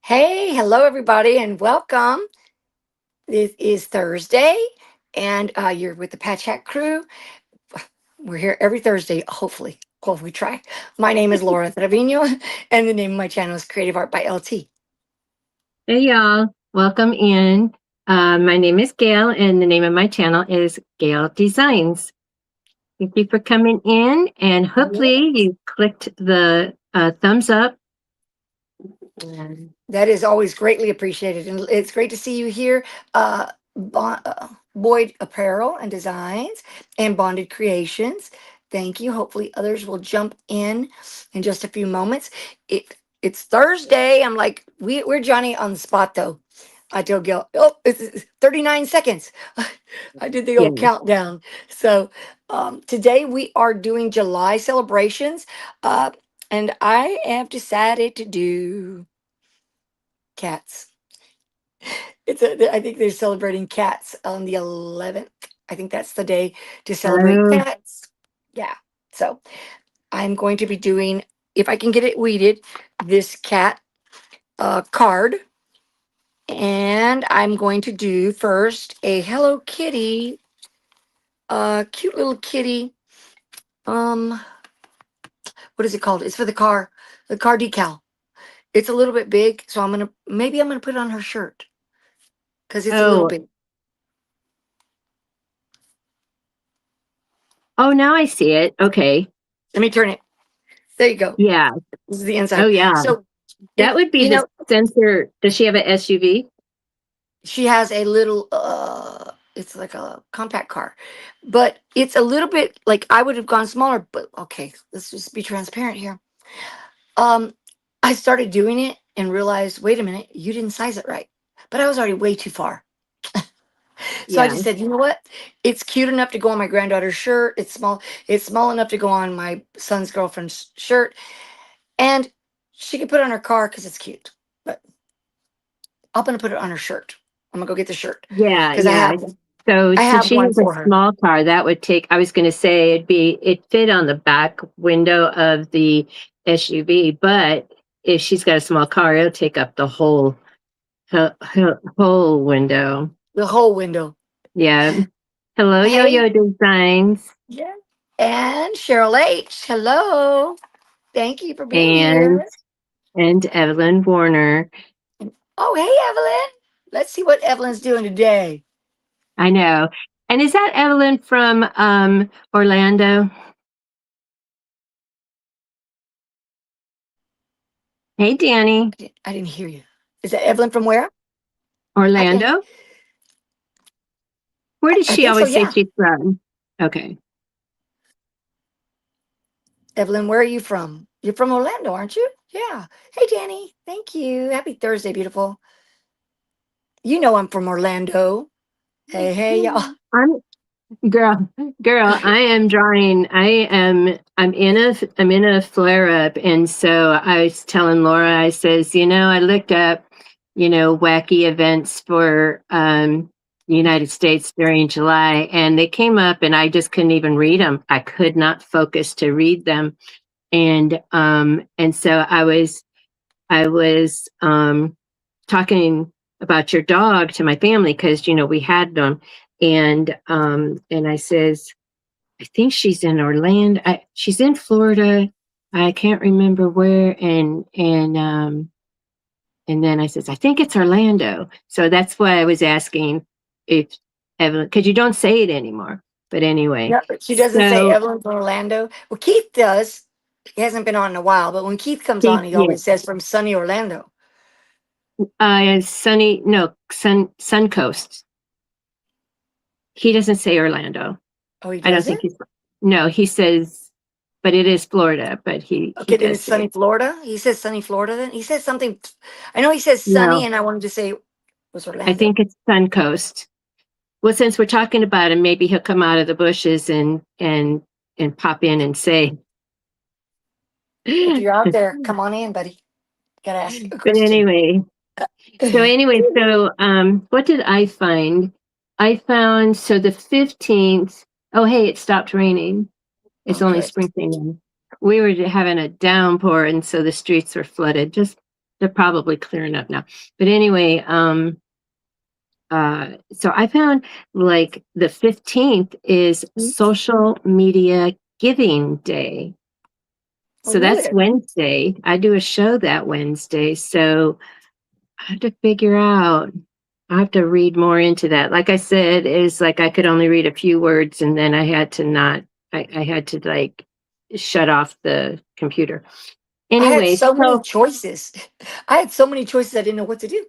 Hey, hello everybody, and welcome. This is Thursday, and you're with the Patch Hat crew. We're here every Thursday, hopefully. Well, we try. My name is Laura Trevino, and the name of my channel is Creative Art by LT. Hey y'all, welcome in. My name is Gail, and the name of my channel is Gail Designs. Thank you for coming in, and hopefully Yes. you clicked the thumbs up. And That is always greatly appreciated, and it's great to see you here. Boyd Apparel and Designs and Bonded Creations. Thank you. Hopefully, others will jump in just a few moments. It's Thursday. I'm like, we're Johnny on the spot though. I told Gil, oh, it's 39 seconds. I did the yeah, old countdown. So today we are doing July celebrations, uh, and I have decided to do cats. I think they're celebrating cats on the 11th. I think that's the day to celebrate oh, cats. Yeah. So I'm going to be doing, if I can get it weeded, this cat card. And I'm going to do first a Hello Kitty, cute little kitty. Um, what is it called? It's for the car decal. It's a little bit big, so maybe I'm gonna put it on her shirt because it's a little oh, big. oh! Now I see it. Okay, Let me turn it. There you go. yeah. This is the Oh, inside. yeah. So That it, would be you the know, sensor. Does she have an SUV? she has a little it's like a compact car. But it's a little bit like I would have gone smaller, but okay, let's just be transparent here. Um I started doing it and realized, wait a minute, you didn't size it right. But I was already way too far. So I Yeah, just said, you know what? It's cute enough to go on my granddaughter's shirt. It's small enough to go on my son's girlfriend's shirt. And she can put it on her car because it's cute. But I'm gonna put it on her shirt. I'm gonna go get the shirt yeah, because yeah. So I since have she one has a for her. small car, that would take, I was going to say it fit on the back window of the SUV, but if she's got a small car, it'll take up the whole window. The whole window. Yeah. Hello, Hey, Yo-Yo Designs yeah. And Cheryl H. Hello. Thank you for being and here. Evelyn Warner. Oh, hey, Evelyn. Let's see what Evelyn's doing today. I know. And is that Evelyn from Orlando? Hey, Danny. I didn't hear you. Is that Evelyn from where? Hi, Danny. Orlando? Where does I she think so, always say yeah. she's from? Okay. Evelyn, where are you from? You're from Orlando, aren't you? Yeah. Hey, Danny. Thank you. Happy Thursday, beautiful. You know I'm from Orlando. Hey, hey, y'all. I'm girl, I am drawing. I'm in a flare up, and so I was telling Laura. I says, I looked up, wacky events for the United States during July, and they came up, and I just couldn't even read them. I could not focus to read them, and so I was talking about your dog to my family because we had them, and I says, I think she's in Orlando. She's in Florida. I can't remember where. And then I says, I think it's Orlando. So that's why I was asking if Evelyn, because you don't say it anymore. But anyway, No, she doesn't say so Evelyn from Orlando. Well, Keith does. He hasn't been on in a while, but when Keith comes on, he yeah, always says from sunny Orlando. Sunny, no, Suncoast. He doesn't say Orlando. Oh, he I don't think doesn't? he's. No, he says, but it is Florida. But he Okay, then does it's sunny say Florida. He says sunny Florida then. He says something. I know he says sunny, no. and I wanted to say it was I Orlando. think it's Suncoast. Well, since we're talking about him, maybe he'll come out of the bushes and pop in and say. If but you're out there, come on in, buddy. Gotta ask a question. anyway, what did I find? I found so the 15th. Oh, hey, it stopped raining. It's Oh, only good. sprinkling in. We were having a downpour, and so the streets were flooded. Just they're probably clearing up now. But anyway, so I found like the 15th is Social Media Giving Day. Oh, So that's really? Wednesday. I do a show that Wednesday. So I have to figure out, I have to read more into that. Like I said, is like I could only read a few words and then I had to not, I had to like shut off the computer. I had Anyway, so many so choices. I had so many choices. I didn't know what to do.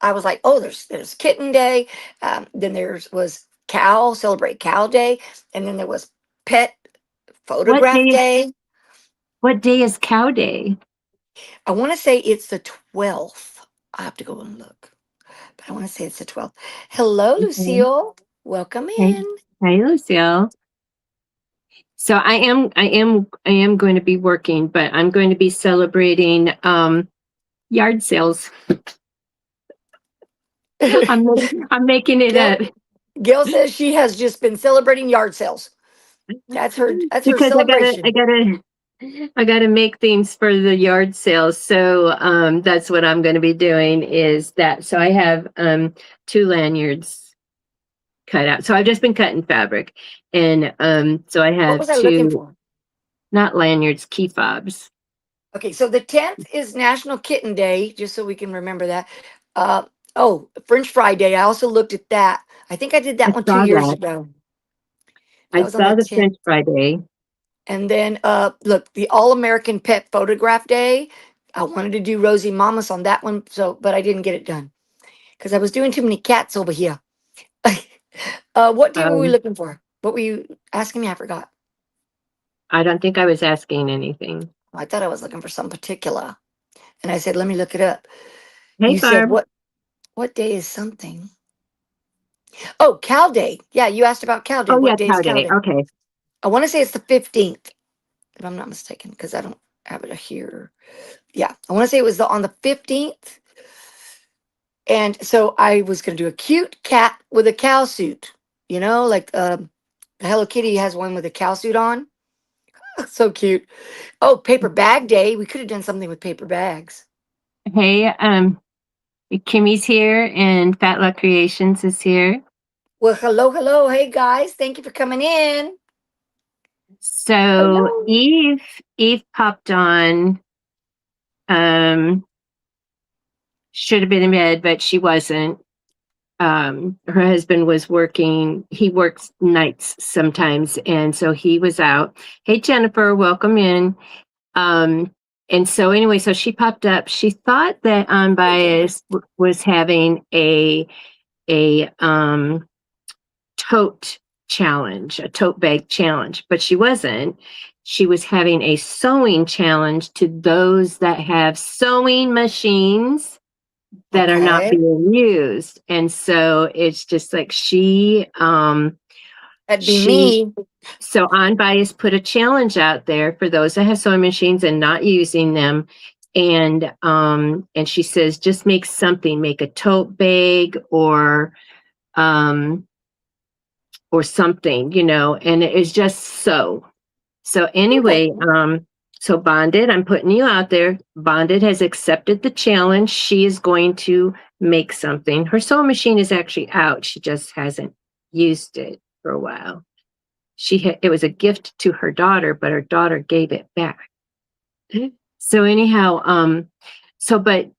I was like, oh, there's Kitten Day. Then was Cow, celebrate Cow Day, and then there was Pet what Photograph day, Day. what day is Cow Day? I want to say it's the 12th. I have to go and look, but I want to say it's the 12th. Hello, Okay. Lucille. Welcome Hey, in. hey, Lucille. So I am going to be working, but I'm going to be celebrating yard sales. I'm making it Gail, up Gail says she has just been celebrating yard sales. That's her because celebration. I gotta make things for the yard sales. So that's what I'm going to be doing is that. So I have two lanyards cut out. So I've just been cutting fabric, and so I What have was I looking two, for? not lanyards, key fobs. Okay, so the 10th is National Kitten Day, just so we can remember that. Uh, oh, French Fry Day. I also looked at that. I think I did I that one two saw years that. ago. That I was on the saw the 10th. French Friday. And then look, the All American Pet Photograph Day. I wanted to do Rosie Mamas on that one, so but I didn't get it done because I was doing too many cats over here. What day were we Um, looking for? What were you asking me? I forgot. I don't think I was asking anything. I thought I was looking for some particular. And I said, let me look it up. Hey, You said Barb. what day is something? Oh, Cow Day. Yeah, you asked about Cow Day. Oh yeah, What day is cow Cow day. Day? Okay. I want to say it's the 15th, if I'm not mistaken, because I don't have it here. Yeah, I want to say it was on the 15th. And so I was going to do a cute cat with a cow suit, like Hello Kitty has one with a cow suit on. So cute. Oh, paper bag day. We could have done something with paper bags. Hey, Kimmy's here and Fat Luck Creations is here. Well, hello, hello. Hey, guys. Thank you for coming in. So Hello. Eve popped on. Um, should have been in bed, but she wasn't. Her husband was working. He works nights sometimes, and so he was out. Hey, Jennifer, welcome in. Um, and so anyway, so she popped up. She thought that Hey, Jennifer. Unbiased was having a tote challenge, a tote bag challenge, but she wasn't. She was having a sewing challenge to those that have sewing machines that are not Okay. being used. And so it's just like That'd be she me. so Unbiased put a challenge out there for those that have sewing machines and not using them. And she says just make something, make a tote bag um or something, and it's just so Okay. anyway, so Bonded, I'm putting you out there. Bonded has accepted the challenge. She is going to make something. Her sewing machine is actually out. She just hasn't used it for a while. It was a gift to her daughter, but her daughter gave it back. So anyhow, so but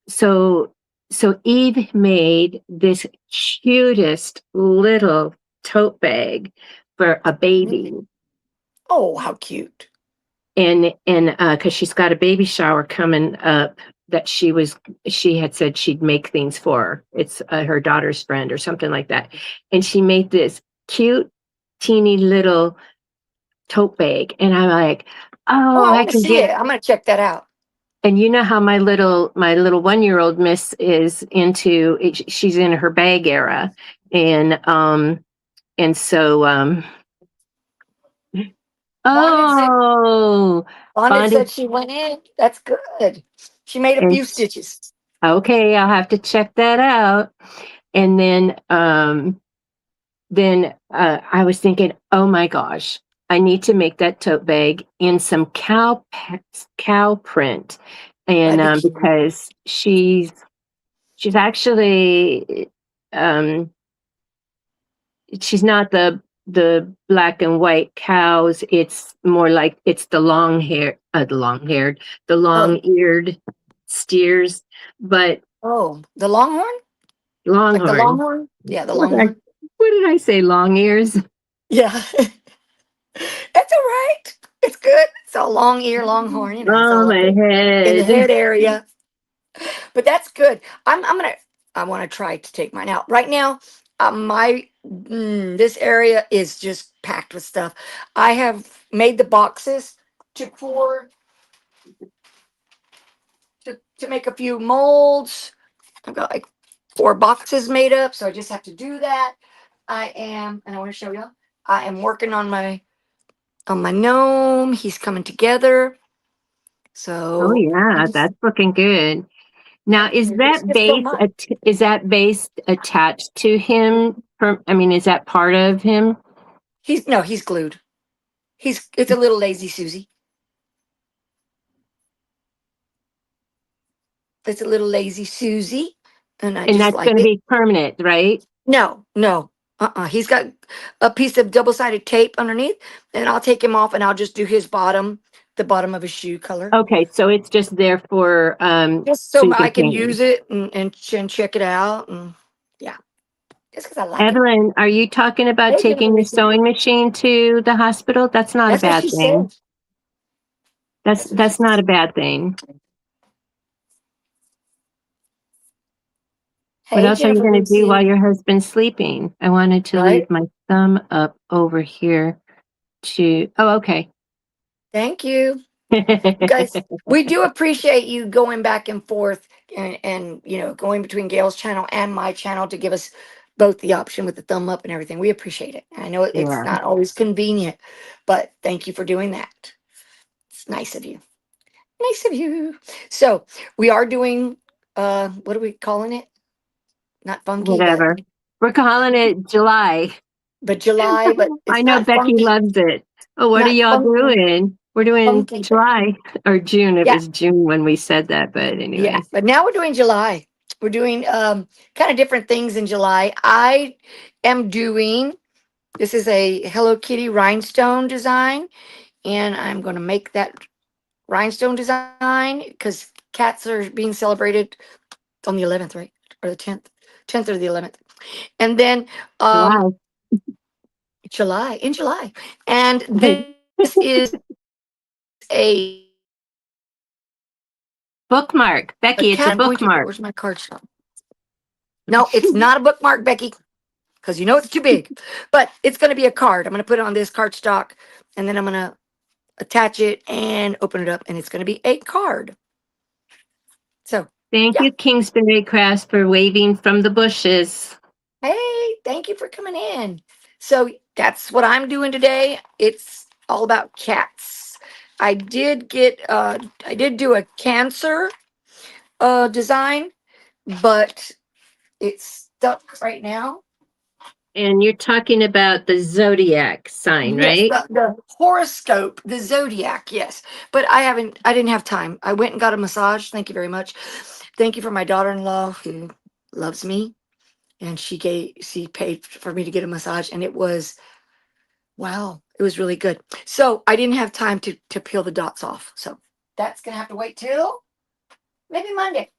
so so Eve made this cutest little tote bag for a baby, Oh, how cute. and because she's got a baby shower coming up that she had said she'd make things for her. It's her daughter's friend or something like that, and she made this cute teeny little tote bag, and I'm like, Oh, oh, I I want to can see get. it. I'm going to check that out. And you know how my little 1-year-old miss is into she's in her bag era, and so Bonnet said, oh, Bonnet bonded. said she went in. That's good. She made a And few stitches. okay, I'll have to check that out. And then I was thinking, oh my gosh, I need to make that tote bag in some cow print. and That'd be cute. because she's actually she's not the black and white cows. It's more like it's the Oh, long eared steers, but oh, the longhorn? Like the longhorn. longhorn? Yeah, the What did I, longhorn. what did I say? Long ears. Yeah. It's all right. It's good. It's a long ear, longhorn, it's Oh, all up my in the head. head area. But that's good. I want to try to take mine out. Right now, this area is just packed with stuff. I have made the boxes to pour to make a few molds. I've got like 4 boxes made up, so I just have to do that. And I want to show you. I am working on my gnome. He's coming together. Oh So I yeah, just that's looking good. Now, there's just so much. is that base attached to him? I mean, is that part of him? He's no, he's glued. It's a little lazy Susie. It's a little lazy Susie, and I And just that's like going to it. be permanent, right? No, no. He's got a piece of double-sided tape underneath, and I'll take him off and I'll just do his bottom, the bottom of his shoe color. Okay, so it's just there for Just so so you I can can paint him. use it and check it out. And yeah, just because I like it. Evelyn, are you talking about Hey, taking your Jennifer. sewing machine to the hospital? That's not a That's what bad she thing. said. That's That's what she that's not a said. bad thing. What Hey, else are you Jennifer going to do while Lucy. your husband's sleeping? I wanted to Right? leave my thumb up over here to. Oh, okay. Thank you. Guys, we do appreciate you going back and forth and going between Gail's channel and my channel to give us both the option with the thumb up and everything. We appreciate it. I know it's Yeah. not always convenient, but thank you for doing that. It's nice of you. Nice of you. So we are doing what are we calling it? Not funky, Whatever. We're calling it July. but July, but I it's know not Becky funky, loves it. Oh, what are not y'all funky, doing? We're doing funky. July or June. It Yeah, was June when we said that, but yeah. anyways. But now we're doing July. We're doing kind of different things in July. I am doing this is a Hello Kitty rhinestone design, and I'm going to make that rhinestone design because cats are being celebrated on the 11th, right? Or the 10th or the 11th. And then July. In July. And this is a Bookmark. Becky, it's a cat. I'm going to, bookmark. where's my card shop? No, it's not a bookmark, Becky, because you know it's too big. But it's going to be a card. I'm going to put it on this card stock, and then I'm going to attach it and open it up, and it's going to be a card. So, Thank yeah. you, Kingsbury Crafts, for waving from the bushes. Hey, thank you for coming in. So that's what I'm doing today. It's all about cats. I did do a cancer design, but it's stuck right now. And you're talking about the zodiac sign, Yes, right? the horoscope, the zodiac, yes. But I didn't have time. I went and got a massage. Thank you very much. Thank you for my daughter-in-law who loves me. And she paid for me to get a massage, and it was, wow, it was really good. So I didn't have time to peel the dots off. So that's gonna have to wait till maybe Monday.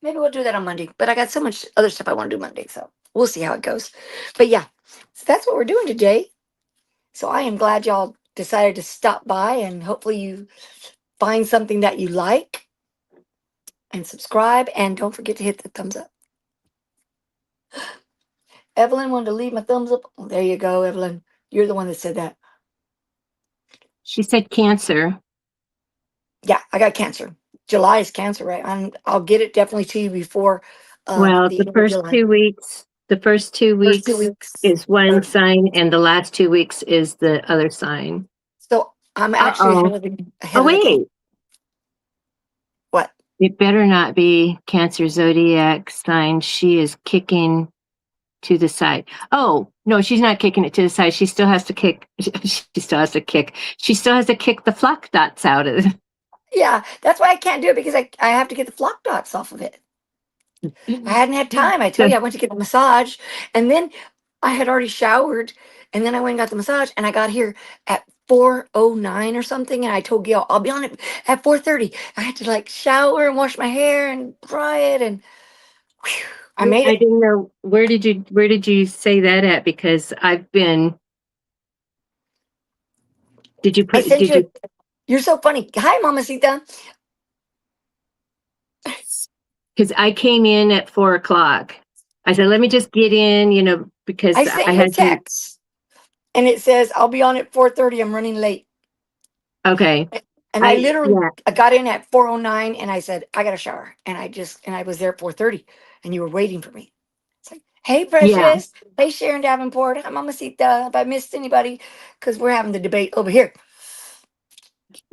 Maybe we'll do that on Monday. But I got so much other stuff I want to do Monday, so we'll see how it goes. But yeah, so that's what we're doing today. So I am glad y'all decided to stop by, and hopefully you find something that you like and subscribe, and don't forget to hit the thumbs up. Evelyn wanted to leave my thumbs up. Oh, there you go, Evelyn. You're the one that said that. She said cancer. Yeah, I got cancer. July is cancer, right? I'll get it definitely to you before Well, the end of July. the first two First two weeks weeks. is one Or, sign, and the last 2 weeks is the other sign. so I'm actually Uh-oh. ahead Oh, of the game. wait. What? It better not be Cancer zodiac sign. She is kicking to the side. Oh, no, she's not kicking it to the side. She still has to kick. She still has to kick. She still has to kick the flock dots out of it. Yeah, that's why I can't do it because I have to get the flock dots off of it. I hadn't had time. I tell So, you, I went to get a massage and then I had already showered and then I went and got the massage and I got here at 4:09 or something and I told Gail I'll be on it at 4:30. I had to like shower and wash my hair and dry it and whew, I made I it. didn't know where did you say that at? Because I've been. Did you I put? sent Did you. you? You're so funny. Hi, Mamacita. Because I came in at 4 o'clock. I said, let me just get in, I because I sent you a had to. text and it says I'll be on at 4:30. I'm running late. Okay. And I I literally Yeah, I got in at 4:09 and I said, I got a shower. And I was there at 4:30 and you were waiting for me. It's like, hey, yeah. Precious. Hey, Sharon Davenport. Hi, Mamacita. If I missed anybody, because we're having the debate over here.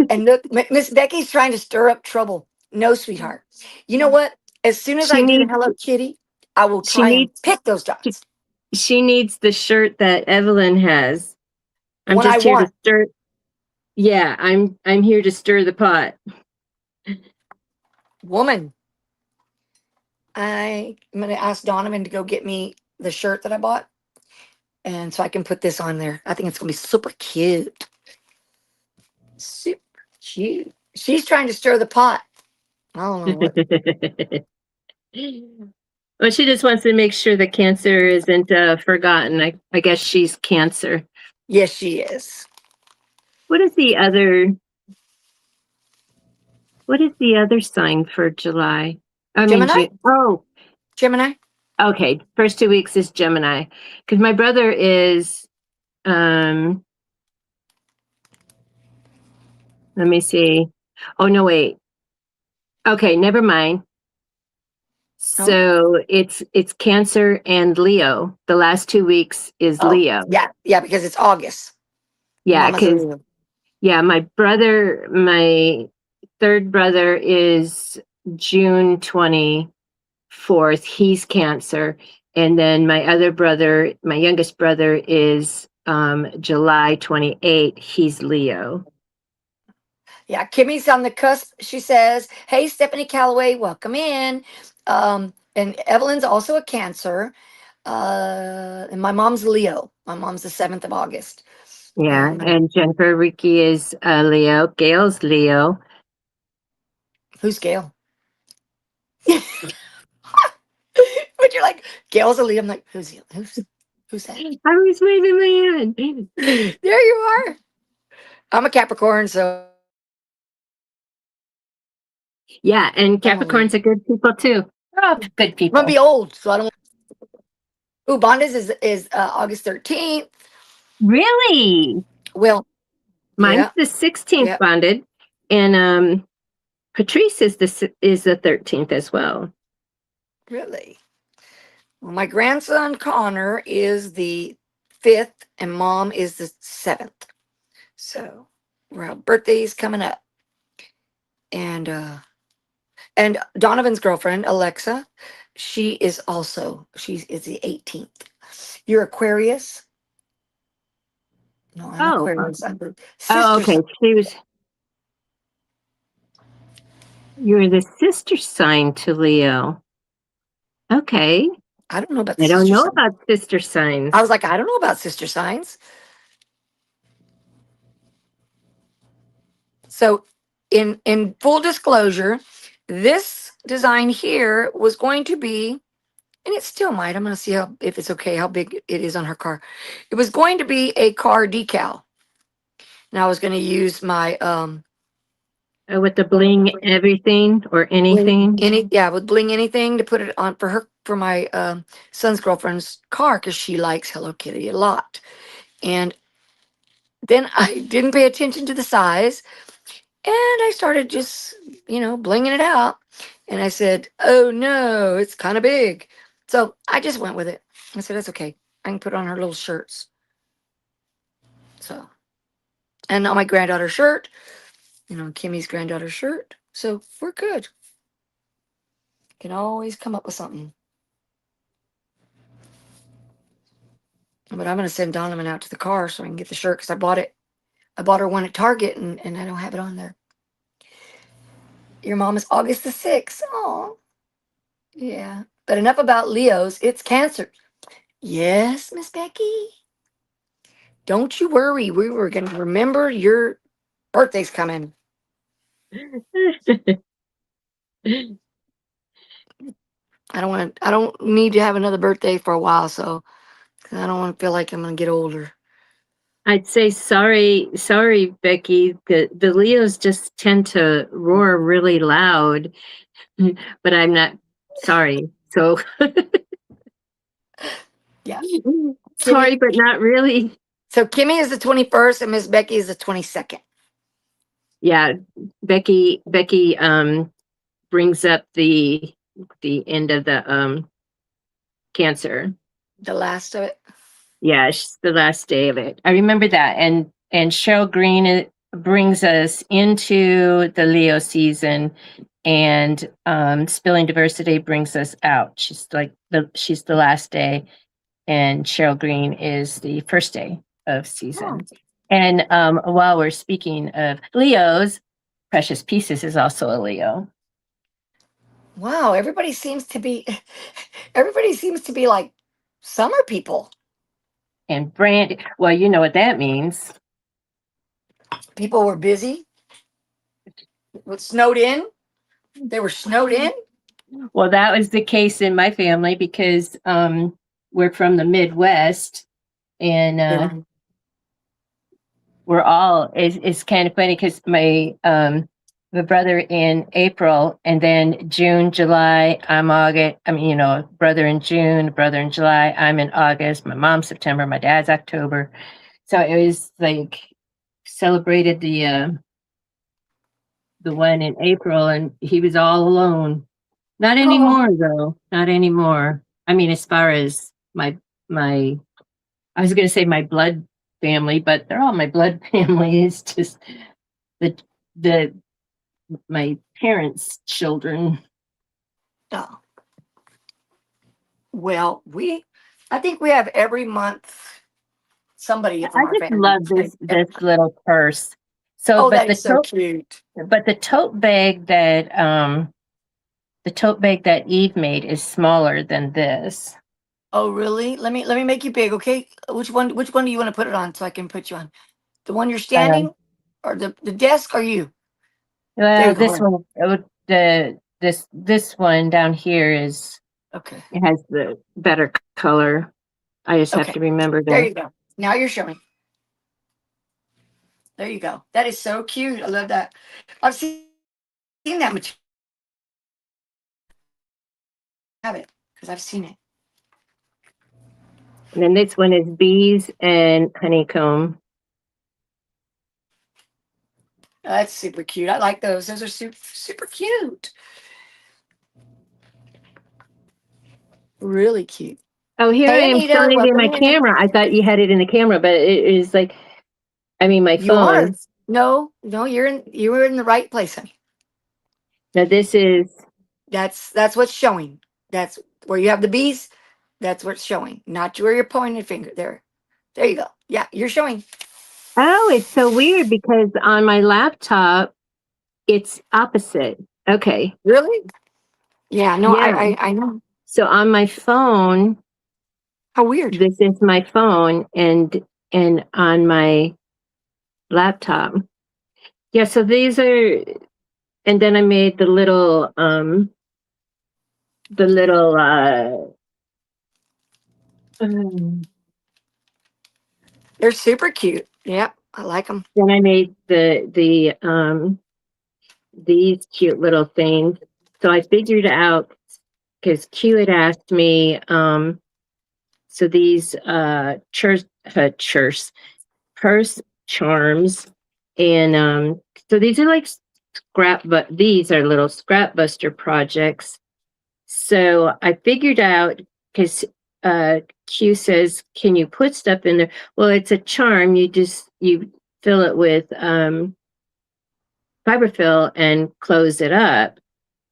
And look, Miss Becky's trying to stir up trouble. No, sweetheart. You know what? As soon as She I do the needs. Hello Kitty, I will She try and needs. pick those She, dots. she needs the shirt that Evelyn has. The I'm one I just here to want. stir. Yeah, I'm here to stir the pot. Woman. I'm going to ask Donovan to go get me the shirt that I bought. And so I can put this on there. I think it's going to be super cute. Super cute. She's trying to stir the pot. I don't know what. Well, she just wants to make sure that cancer isn't forgotten. I guess she's cancer. Yes, she is. What is the other? What is the other sign for July? I mean, Gemini? June. Oh, Gemini? okay. First 2 weeks is Gemini, because my brother is. Um, Let me see. Oh no, wait. Okay, never mind. Oh, So it's Cancer and Leo. The last 2 weeks is oh, Leo. yeah, yeah, because it's August. Yeah, Mama's a because Leo. yeah, my third brother is June 24th. He's Cancer. And then my other brother, my youngest brother, is July 28th. He's Leo. Yeah, Kimmy's on the cusp. She says, hey, Stephanie Calloway, welcome in. And Evelyn's also a Cancer. And my mom's Leo. My mom's the 7th of August. Yeah, Um, and Jennifer Ricky is Leo. Gail's Leo. who's Gail? But you're like, Gail's a Leo. I'm like, who's that? I was waving my hand. There you are. I'm a Capricorn, so Yeah, and I'm a Leo. Capricorns are good people too. They're all good I'm gonna people. be old, so I don't. Ooh, Bonda's is August 13th. Really? Well, Mine's yeah, the 16th yeah, bonded, and Patrice is the 13th as well. really. Well, my grandson Connor is the 5th, and mom is the 7th. So our birthdays coming up, and Donovan's girlfriend Alexa, she is the 18th. You're Aquarius. No, I'm Oh, Aquarius. I'm the oh, sister okay. sign. You're the sister sign to Leo. Okay. I don't know about the I don't sister know sign. about sister I was signs. like, I don't know about sister signs. So, in full disclosure, this design here was going to be, and it still might. I'm going to see how if it's okay how big it is on her car. It was going to be a car decal, and I was going to use my With the bling everything or bling anything. any yeah with bling anything to put it on for her for my son's girlfriend's car because she likes Hello Kitty a lot. And then I didn't pay attention to the size. And I started just, blinging it out. And I said, oh no, it's kind of big. So I just went with it. I said, that's okay. I can put on her little shirts. So, and on my granddaughter's shirt, Kimmy's granddaughter's shirt. So we're good. Can always come up with something. But I'm going to send Donovan out to the car so I can get the shirt because I bought it. I bought her one at Target and I don't have it on there. Your mom is August the 6th. Oh, yeah. But enough about Leos. It's Cancer. Yes, Miss Becky. Don't you worry. We were going to remember your birthday's coming. I don't need to have another birthday for a while, so 'cause I don't want to feel like I'm going to get older. I'd say sorry, Becky. The Leos just tend to roar really loud, but I'm not sorry. So Yeah. Kimmy. sorry, but not really. So Kimmy is the 21st and Miss Becky is the 22nd. Yeah, Becky brings up the end of the Cancer. The last of it. Yeah, she's the last day of it. I remember that. And Cheryl Green brings us into the Leo season, and Spilling Diversity brings us out. She's the last day, and Cheryl Green is the first day of Oh. season. And while we're speaking of Leos, Precious Pieces is also a Leo. Wow, everybody seems to be like summer people. And Brand, well, you know what that means. People were busy. It snowed in. They were snowed in. Well, that was the case in my family because we're from the Midwest, and we're all. It's kind of funny because my brother in April, and then June, July. I'm August. I mean, brother in June, brother in July. I'm in August. My mom's September. My dad's October. So it was like celebrated the one in April, and he was all alone. Not Oh, anymore, though. Not anymore. I mean, as far as my, I was going to say my blood family, but they're all my blood family. It's just the the my parents' children. oh. Well, I think we have every month somebody from I our just family. love this little purse. So, Oh, that is so cute. but the tote bag that Eve made is smaller than this. Oh, really? Let me make you big, okay? Which one do you want to put it on so I can put you on? The one you're Uh, standing, or the desk, or you? There well, you go. this one, this one down here Okay. it has the better color. I just have Okay. to remember There to. you go. Now you're showing. There you go. That is so cute. I love that. I've seen that material. I have it because I've seen it. And then this one is bees and honeycomb. Oh, that's super cute. I like those. Those are super cute. Really cute. Oh, here I Hey, am Anita. showing it in Welcome my in. camera. I thought you had it in the camera, but it is like, I mean, my You are. phone. No, you were in the right place, honey. Now this is, That's what's showing. That's where you have the bees. That's what's showing. Not where you're pointing your finger. There you go. Yeah, you're showing. oh, it's so weird because on my laptop, it's opposite. Okay. Really? Yeah. No, Yeah. I know. So on my phone, How weird. this is my phone, and on my laptop. Yeah, so these are, and then I made the little um, They're super cute. Yep, I like them. then I made these cute little things. So I figured out because Q had asked me, so these purse charms, and so these are like but these are little scrap buster projects. So I figured out because Q says, "Can you put stuff in there?" Well, it's a charm. You fill it with fiberfill and close it up.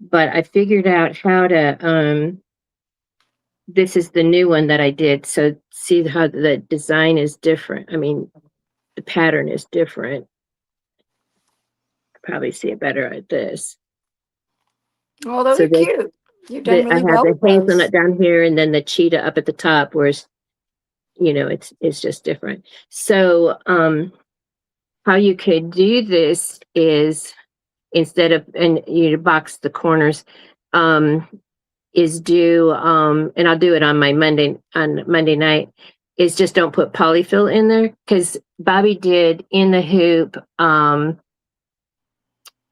But I figured out how to. This is the new one that I did. So see how the design is different. I mean, the pattern is different. Probably see it better at this. Oh, those So are cute. You've done I really have well the with hazelnut those. down here and then the cheetah up at the top, whereas, it's just different. So, how you could do this is, instead of, and you box the corners, um, is do, and I'll do it on Monday night, is just don't put polyfill in there, because Bobby did in the hoop,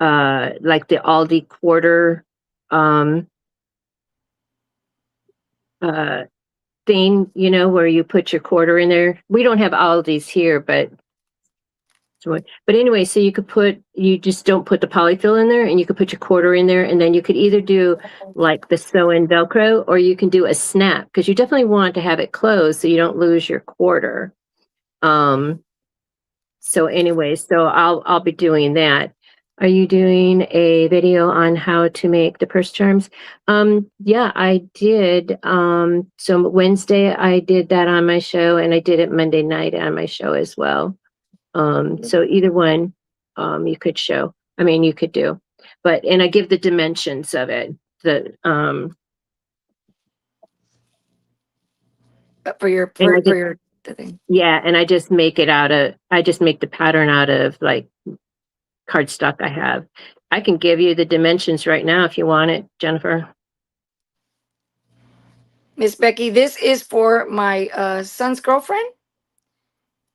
like the Aldi quarter, um, uh, thing, where you put your quarter in there. We don't have Aldi's here, but anyway, so you just don't put the polyfill in there, and you could put your quarter in there, and then you could either do like the sew-in Velcro, or you can do a snap, because you definitely want to have it closed so you don't lose your quarter. Um, so anyway, so I'll be doing that. Are you doing a video on how to make the purse charms? Yeah, I did. So Wednesday I did that on my show, and I did it Monday night on my show as well. So either one, you could show. I mean, you could do, and I give the dimensions of it. For your And I for just, your the thing. yeah, and I just make the pattern out of like cardstock I have. I can give you the dimensions right now if you want it, Jennifer. Miss Becky, this is for my son's girlfriend.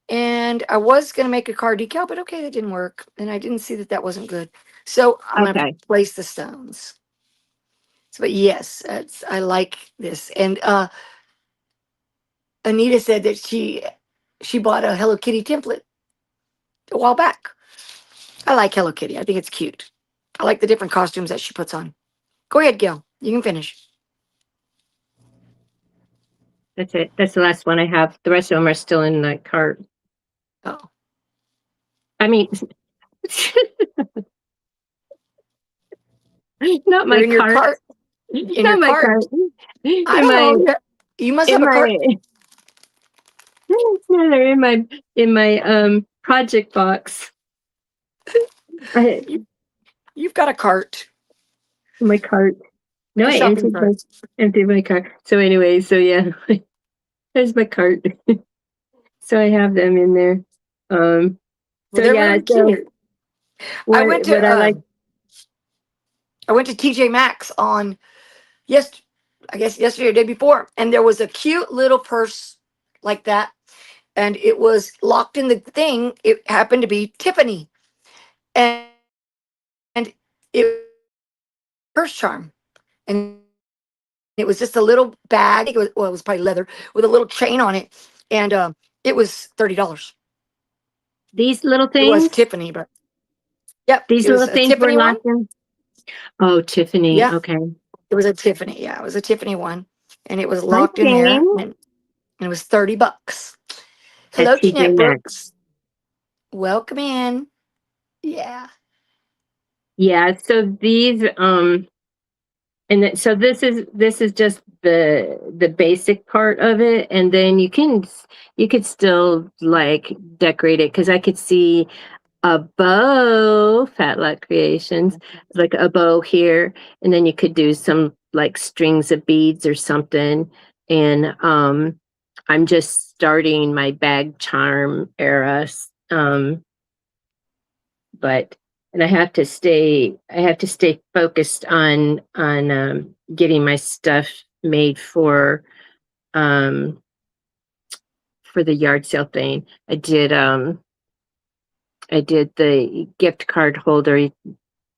And I was going to make a card decal, but okay, that didn't work. And I didn't see that that wasn't good. So I'm going to Okay. place the stones. So, but yes, I like this. And Anita said that she bought a Hello Kitty template a while back. I like Hello Kitty. I think it's cute. I like the different costumes that she puts on. Go ahead, Gil. You can finish. That's it. That's the last one I have. The rest of them are still in the cart. Oh, I mean, not they're my in your cart. cart. In your Not my cart. cart. I In don't my, know. You must have in a cart. my, no, they're in my project box. I, You, you've got a cart. my cart. No, A I shopping cart. emptied my cart. So anyway, so yeah, there's my cart. So I have them in there. Well, So they're yeah, really so cute. I went to what I like, I went to TJ Maxx on yes, I guess yesterday or day before, and there was a cute little purse like that, and it was locked in the thing. It happened to be Tiffany, and it purse charm, and it was just a little bag. I think it was, well, it was probably leather with a little chain on it, and it was $30. these little It was things, Tiffany, but yep, these it was little a things were Tiffany one. locked in. Oh, Tiffany. Yeah, Okay. it was a Tiffany. Yeah, it was a Tiffany one, and it was Hi, locked in there, Jane and it was $30. at Hello, TJ Jeanette Maxx. Brooks. Welcome in. Yeah. Yeah. So these, so this is just the basic part of it, and then you could still like decorate it, because I could see a bow, Fat Luck Creations, like a bow here, and then you could do some like strings of beads or something. And I'm just starting my bag charm era. Um, but and I have to stay focused on getting my stuff made um for the yard sale thing. I did the gift card holder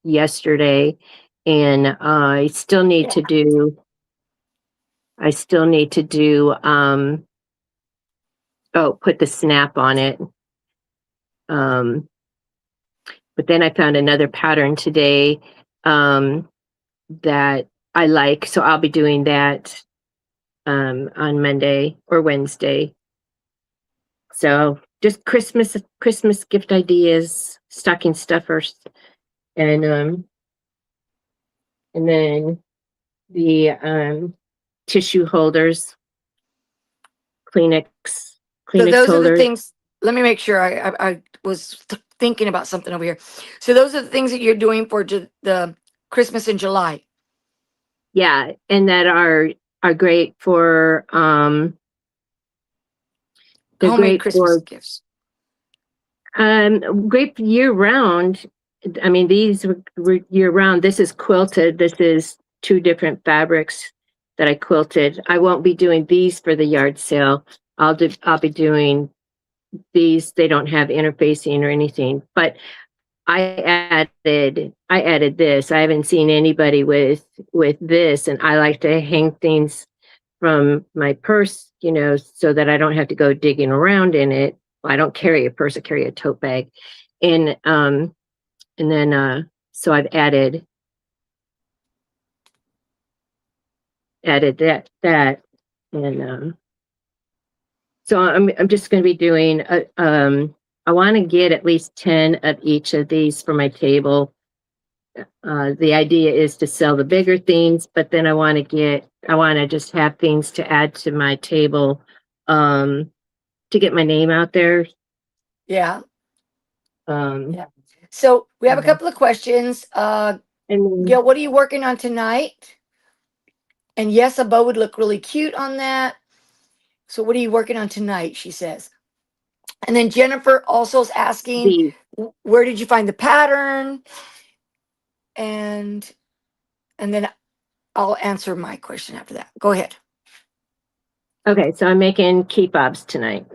yesterday, and Yeah. I still need to do put the snap on it. Um but then I found another pattern today um that I like, so I'll be doing that on Monday or Wednesday. So just Christmas gift ideas, stocking stuffers, and then the tissue holders, Kleenex So Kleenex those are the holders. things. Let me make sure I was thinking about something over here. So those are the things that you're doing for the Christmas in July. yeah, and that are great for they're Homemade great Christmas for gifts. great year round. I mean, these were year round. This is quilted. This is two different fabrics that I quilted. I won't be doing these for the yard sale. I'll be doing these. They don't have interfacing or anything, but I added this. I haven't seen anybody with this, and I like to hang things from my purse, you know, so that I don't have to go digging around in it. Well, I don't carry a purse, I carry a tote bag. And and then so I've added that and so I'm just going to be doing I want to get at least 10 of each of these for my table. The idea is to sell the bigger things, but then I want to just have things to add to my table um, to get my name out there. Yeah. Um, Yeah. So we have a yeah. couple of questions. And Gail, what are you working on tonight? And yes, a bow would look really cute on that. So what are you working on tonight? She says. And then Jennifer also is asking, the where did you find the pattern? And and then I'll answer my question after that. Go ahead. okay, so I'm making key fobs tonight.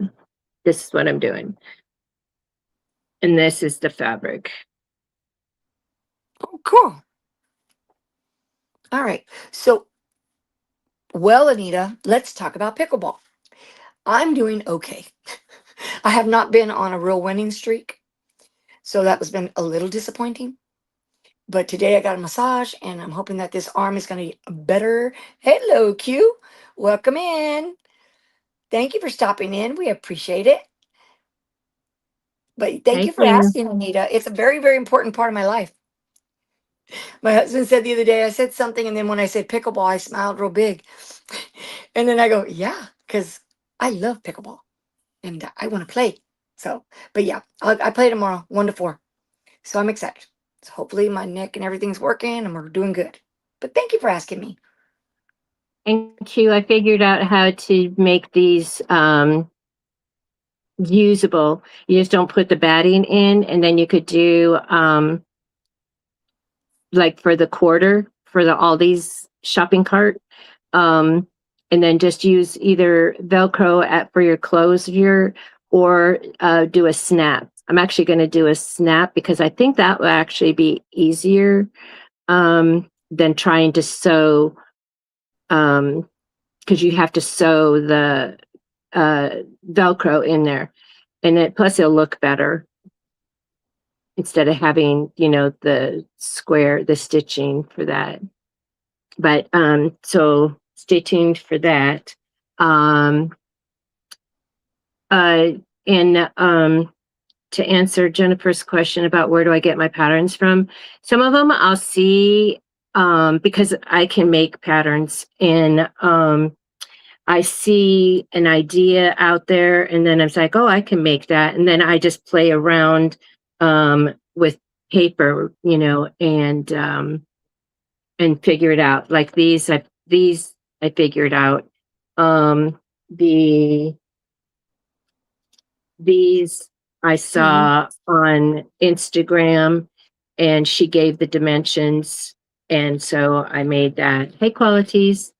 This is what I'm doing, and this is the fabric. Oh, cool. All right. So, well, Anita, let's talk about pickleball. I'm doing okay. I have not been on a real winning streak, so that was been a little disappointing. But today I got a massage, and I'm hoping that this arm is going to get better. Hello, Q. Welcome in. Thank you for stopping in. We appreciate it. But thank you Thank for you. asking, Anita. It's a very, very important part of my life. My husband said the other day, I said something, and then when I said pickleball, I smiled real big. And then I go, yeah, because I love pickleball and I want to play. So, but yeah, I play tomorrow, 1 to 4. So I'm excited. So hopefully my neck and everything's working and we're doing good. But thank you for asking me. Thank you. I figured out how to make these usable. You just don't put the batting in, and then you could do like for the quarter for the Aldi's shopping cart. Um, and then just use either Velcro for your closure or do a snap. I'm actually going to do a snap because I think that will actually be easier than trying to sew because you have to sew the uh, Velcro in there, and it plus it'll look better instead of having the the stitching for that. But so stay tuned for that. Um, uh, and to answer Jennifer's question about where do I get my patterns from, some of them I'll see because I can make patterns and I see an idea out there and then I was like, oh, I can make that. And then I just play around with paper, and figure it out. Like these I figured out. Um, the these I Mhm. saw on Instagram, and she gave the dimensions, and so I made that. Hey, qualities.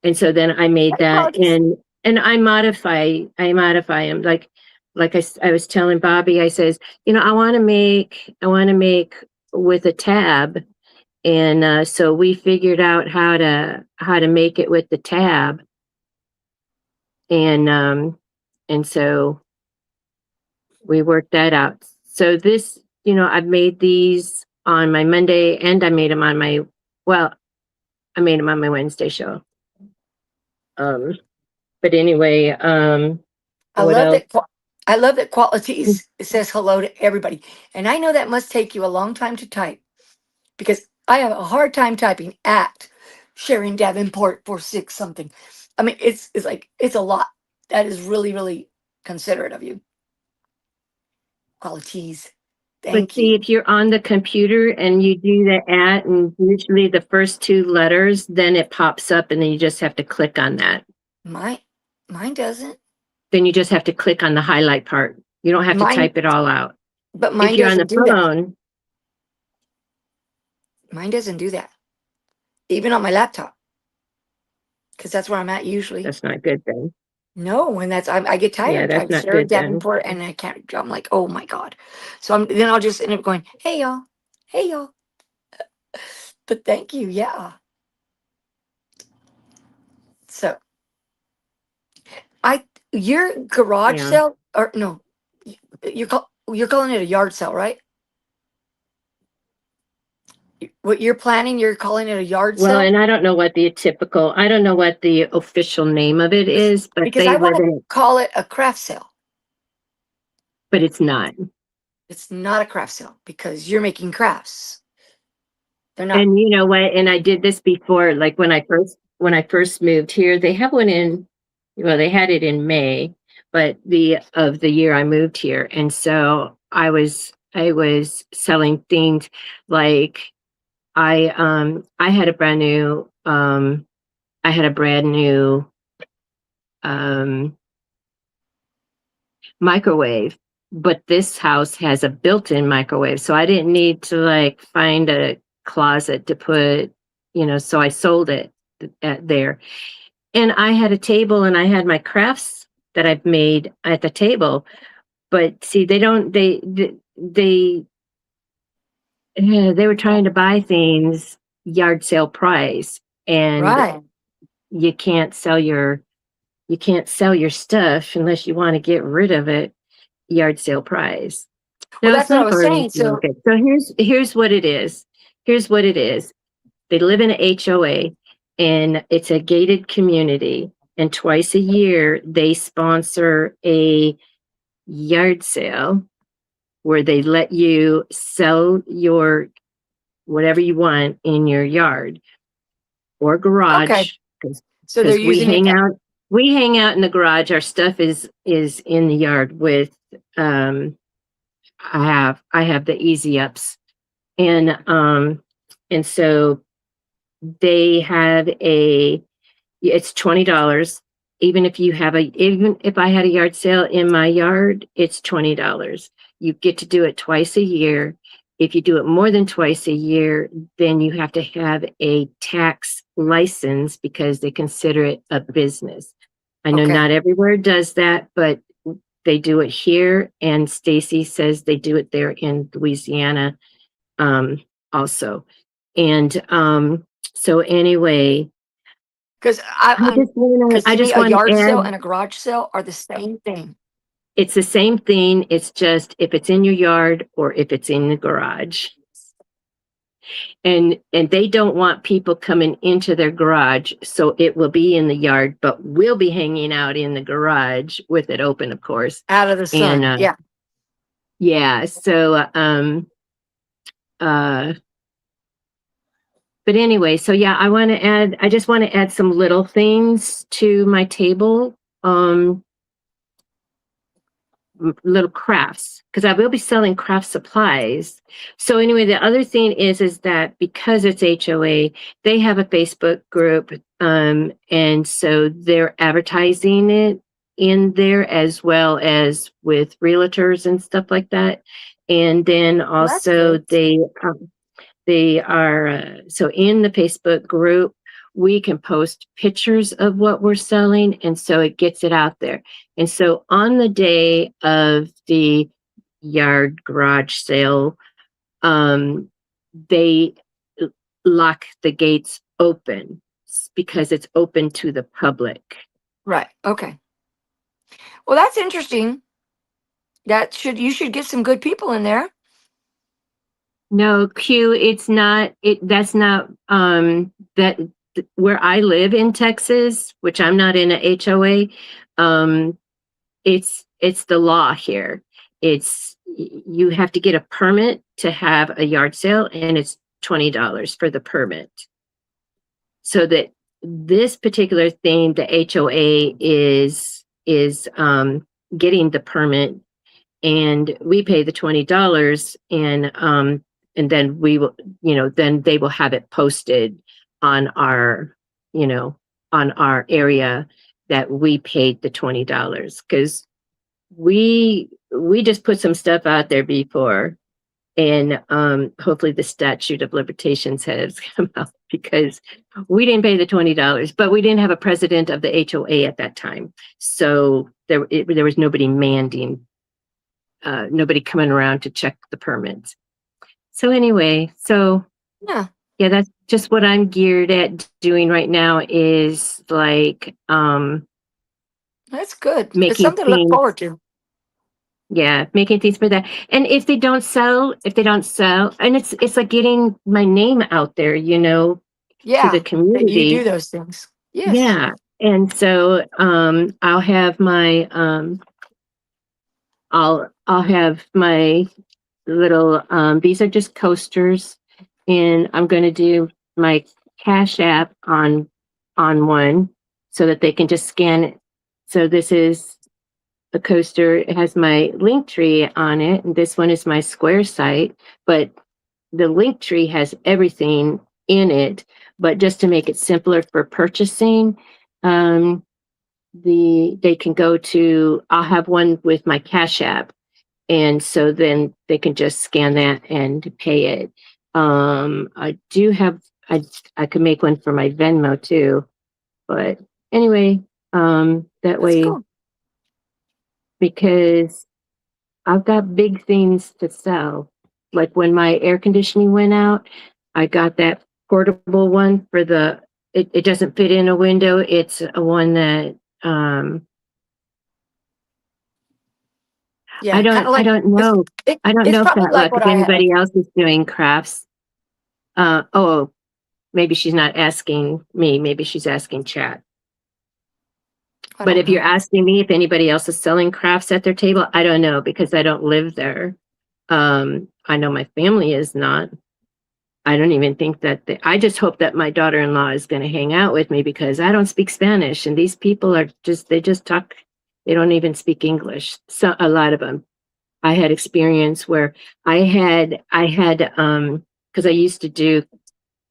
And so then I made Hey, that, qualities. and I modify them like I was telling Bobby. I says, I want to make with a tab. And so we figured out how to make it with the tab, and so we worked that out. So this, I've made these on my Monday, and well, I made them on my Wednesday show. Um, but anyway, I what love else? that. I love that qualities. It says hello to everybody. And I know that must take you a long time to type because I have a hard time typing at Sharon Davenport 46 something. I mean, it's like, it's a lot. That is really, really considerate of you. Qualities. Thank see, you. if you're on the computer and you do the at and usually the first two letters, then it pops up and then you just have to click on that. Mine doesn't. Then you just have to click on the highlight part. You don't have to Mine, type it all out. but If mine you're on doesn't the do that. phone, Mine doesn't do that. Even on my laptop. Because that's where I'm at usually. that's not good then. No, and I get Yeah, tired. that's I'm not Sarah good then. Davenport, and I can't. I'm like, oh my god. So then I'll just end up going, hey y'all, hey y'all. But thank you, yeah. So your garage Yeah. sale or no, you're calling it a yard sale, right? What you're planning, you're calling it a yard Well, sale and I don't know what I don't know what the official name of it is, but because I they want live to in it, call it a craft sale. but it's not. It's not a craft sale because you're making crafts. They're not. And you know what? And I did this before, like when I first moved here, they have one in, well, they had it in May, but the year I moved here. And so I was selling things like I had a brand new um microwave, but this house has a built-in microwave, so I didn't need to like find a closet to put, so I sold it there. And I had a table and I had my crafts that I've made at the table. But see, they don't they were trying to buy things yard sale price, and Right. you can't sell your stuff unless you want to get rid of it yard sale price. Well, No, that's it's what I not was for saying. anything So like it. So here's what it is. Here's what it is. They live in an HOA and it's a gated community. And twice a year they sponsor a yard sale where they let you sell your whatever you want in your yard or okay, garage, so they're because using it. we hang out in the garage. Our stuff is in the yard with um I have the easy ups, and so they have it's $20. Even if I had a yard sale in my yard, it's $20. You get to do it twice a year. If you do it more than twice a year, then you have to have a tax license because they consider it a business. I know Okay, not everywhere does that, but they do it here, and Stacy says they do it there in Louisiana, also. And so anyway, because I to me just a want to yard sale add, and a garage sale are the same thing. it's the same thing. It's just if it's in your yard or if it's in the garage. And they don't want people coming into their garage, so it will be in the yard, but we'll be hanging out in the garage with it open, of course. Out of the And sun, yeah. yeah, so uh but anyway, so yeah, I just want to add some little things to my table. Little crafts, because I will be selling craft supplies. So anyway, the other thing is that because it's HOA, they have a Facebook group, and so they're advertising it in there as well as with realtors and stuff like that. And then Well, that's also good. they are, so in the Facebook group, we can post pictures of what we're selling. And so it gets it out there. And so on the day of the yard garage sale, they lock the gates open because it's open to the public. Right. Okay. Well, that's interesting. You should get some good people in there. No, Q, it's not, that's not, that, where I live in Texas, which I'm not in a HOA, it's the law here. You have to get a permit to have a yard sale, and it's $20 for the permit. So that this particular thing, the HOA is getting the permit, and we pay the $20, and then we will, then they will have it posted on our, you know, on our area that we paid the $20, because we just put some stuff out there before, and hopefully the statute of limitations has come out, because we didn't pay the $20, but we didn't have a president of the HOA at that time, so there was nobody mandating, nobody coming around to check the permits. So anyway, so Yeah, yeah, that's just what I'm geared at doing right now, is like that's good. It's making something to look things, forward to. yeah, making things for that. And if they don't sell, and it's like getting my name out there, to the Yeah, that you do community. those things. Yes. Yeah. And so I'll have my I'll have my little these are just coasters, and I'm going to do my Cash App on one, so that they can just scan it. So this is a coaster. It has my link tree on it, and this one is my Square site, but the link tree has everything in it. But just to make it simpler for purchasing, um, they can go to, I'll have one with my Cash App, and so then they can just scan that and pay it. I do have, I could make one for my Venmo too, but anyway, that That's way, cool. because I've got big things to sell. Like when my air conditioning went out, I got that portable one for it doesn't fit in a window. It's a one that, Yeah, kind of I like don't it's know. I don't it's know, probably like Fatluck, what if I have. anybody else is doing crafts. Oh, maybe she's not asking me. Maybe she's asking chat. I But don't if you're know. asking me if anybody else is selling crafts at their table, I don't know, because I don't live there. I know my family is not. I don't even think that I just hope that my daughter-in-law is going to hang out with me, because I don't speak Spanish, and these people they just talk, they don't even speak English. So a lot of them. I had experience where because I used to do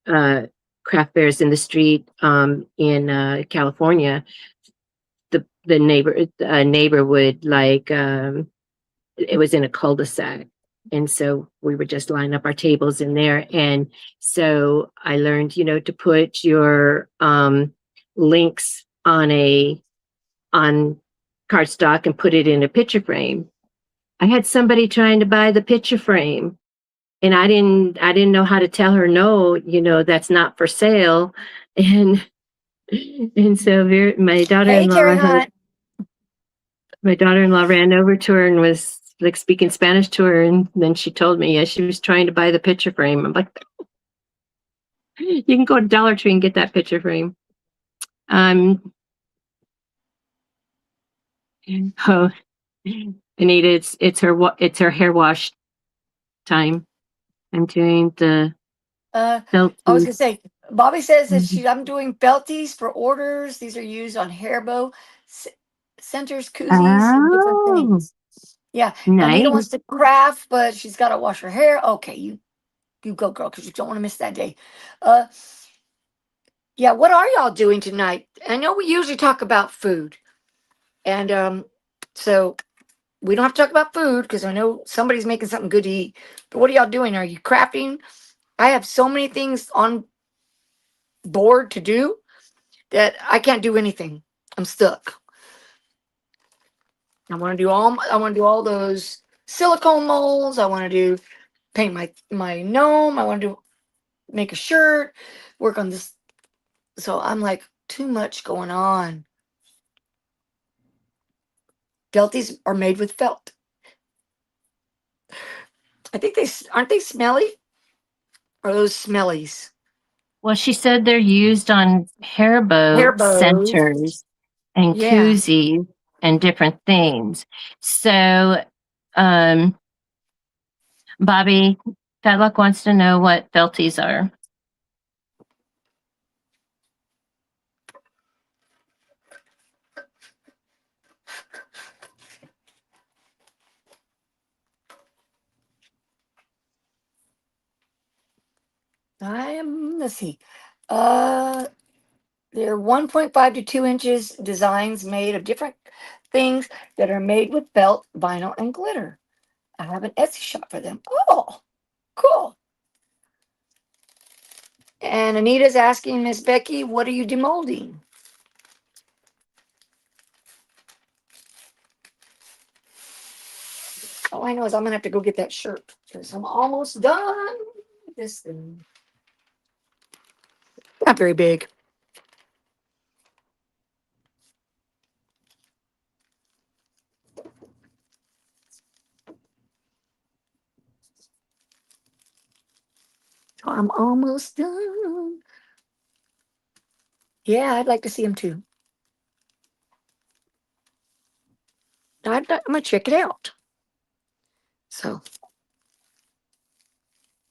uh, craft fairs in the street in California. The neighbor would like, it was in a cul-de-sac, and so we would just line up our tables in there. And so I learned, to put your links on cardstock and put it in a picture frame. I had somebody trying to buy the picture frame, and I didn't know how to tell her, no, that's not for sale. And so my Hey, Terry daughter-in-law Hunt. my daughter-in-law ran over to her and was like speaking Spanish to her, and then she told me, yeah, she was trying to buy the picture frame. I'm like, you can go to Dollar Tree and get that picture frame. Um, oh, Anita, it's her hair wash time. I'm doing the felt I was gonna piece. say, Bobby says that Mhm. I'm doing belties for orders. These are used on hair bow c- centers, koozies, and different Oh, things. Yeah, Anita nice. wants to craft, but she's got to wash her hair. Okay, you go, girl, because you don't want to miss that day. Uh, yeah, what are y'all doing tonight? I know we usually talk about food, and so we don't have to talk about food because I know somebody's making something good to eat. But what are y'all doing? Are you crafting? I have so many things on board to do that I can't do anything. I'm stuck. I want to do all those silicone molds. I want to do paint my gnome. I want to do make a shirt, work on this. So I'm like too much going on. Felties are made with felt. I think aren't they smelly? Or those smellies? Well, she said they're used on hair bow Hair bows. centers and Yeah. koozies and different things. So, um, Bobby, Fetluck wants to know what felties are. let's see. Uh, they're 1.5 to 2 inches designs made of different things that are made with felt, vinyl, and glitter. I have an Etsy shop for them. Oh, cool. And Anita's asking Miss Becky, what are you demolding? All I know is I'm gonna have to go get that shirt because I'm almost done with this thing. Not very big. So I'm almost done. Yeah, I'd like to see them too. I'm gonna check it out. So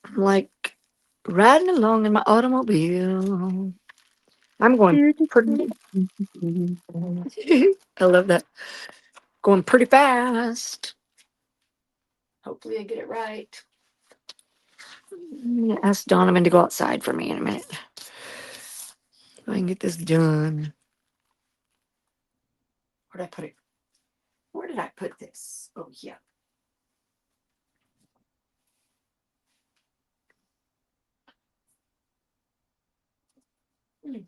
I'm like riding along in my automobile. I'm going pretty. I love that. Going pretty fast. Hopefully I get it right. I'm gonna ask Donovan to go outside for me in a minute. So I can get this done. Where'd I put it? Where did I put this? Oh yeah. Hmm.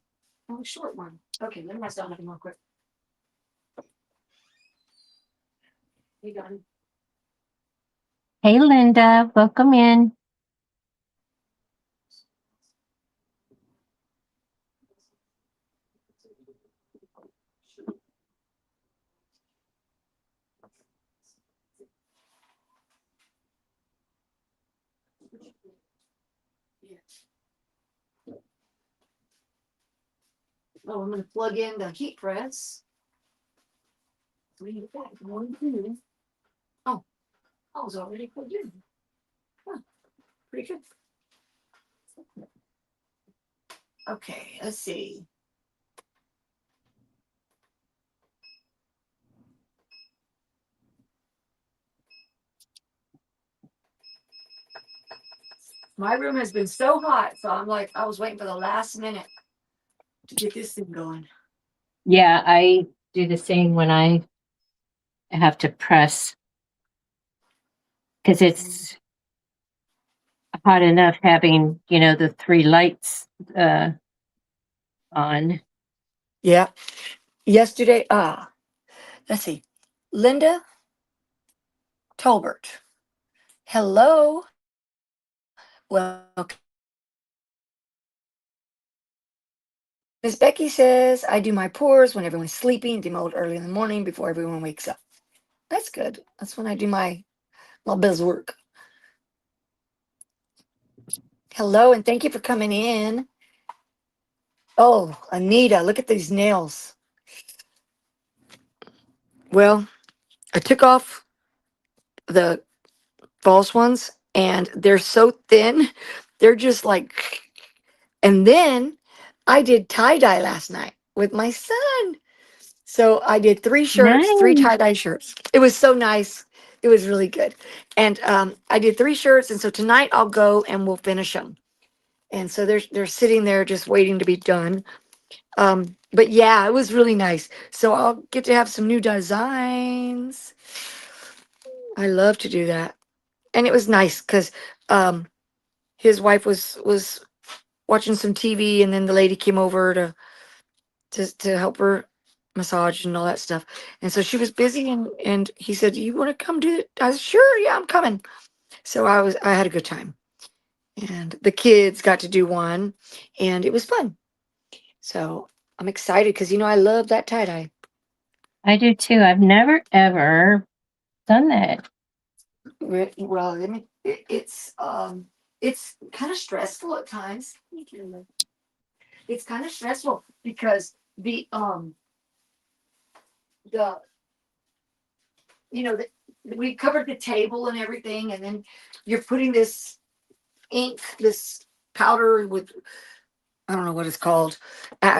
Oh, short one. Okay, let me ask Donovan real quick. Hey, Don. Hey, Linda, welcome in. Yeah. Oh, I'm gonna plug in the heat press. We need that. One, two. Oh, I was already plugged in. Huh, pretty good. Okay, let's see. My room has been so hot, so I'm like, I was waiting for the last minute to get this thing going. Yeah, I do the same when I have to press because it's hot enough having, the three lights on. Yeah. Yesterday, let's see. Linda Tolbert. Hello. Welcome. Miss Becky says, I do my pours when everyone's sleeping, demold early in the morning before everyone wakes up. That's good. That's when I do my biz work. Hello, and thank you for coming in. Oh, Anita, look at these nails. Well, I took off the false ones and they're so thin. They're just like, and then I did tie dye last night with my son. So I did 3 shirts, 3 tie-dye shirts. It was so nice. It was really good. And I did 3 shirts, and so tonight I'll go and we'll finish them. And so they're sitting there just waiting to be done. But yeah, it was really nice. So I'll get to have some new designs. I love to do that. And it was nice because his wife was watching some TV, and then the lady came over to help her massage and all that stuff. And so she was busy, and he said, "You want to come do it?" I said, "Sure, yeah, I'm coming." So I had a good time. And the kids got to do one, and it was fun. So I'm excited because I love that tie-dye. I do too. I've never ever done that. Well, I mean, it's kind of stressful at times. It's kind of stressful because the we covered the table and everything, and then you're putting this ink, this powder with, I don't know what it's called,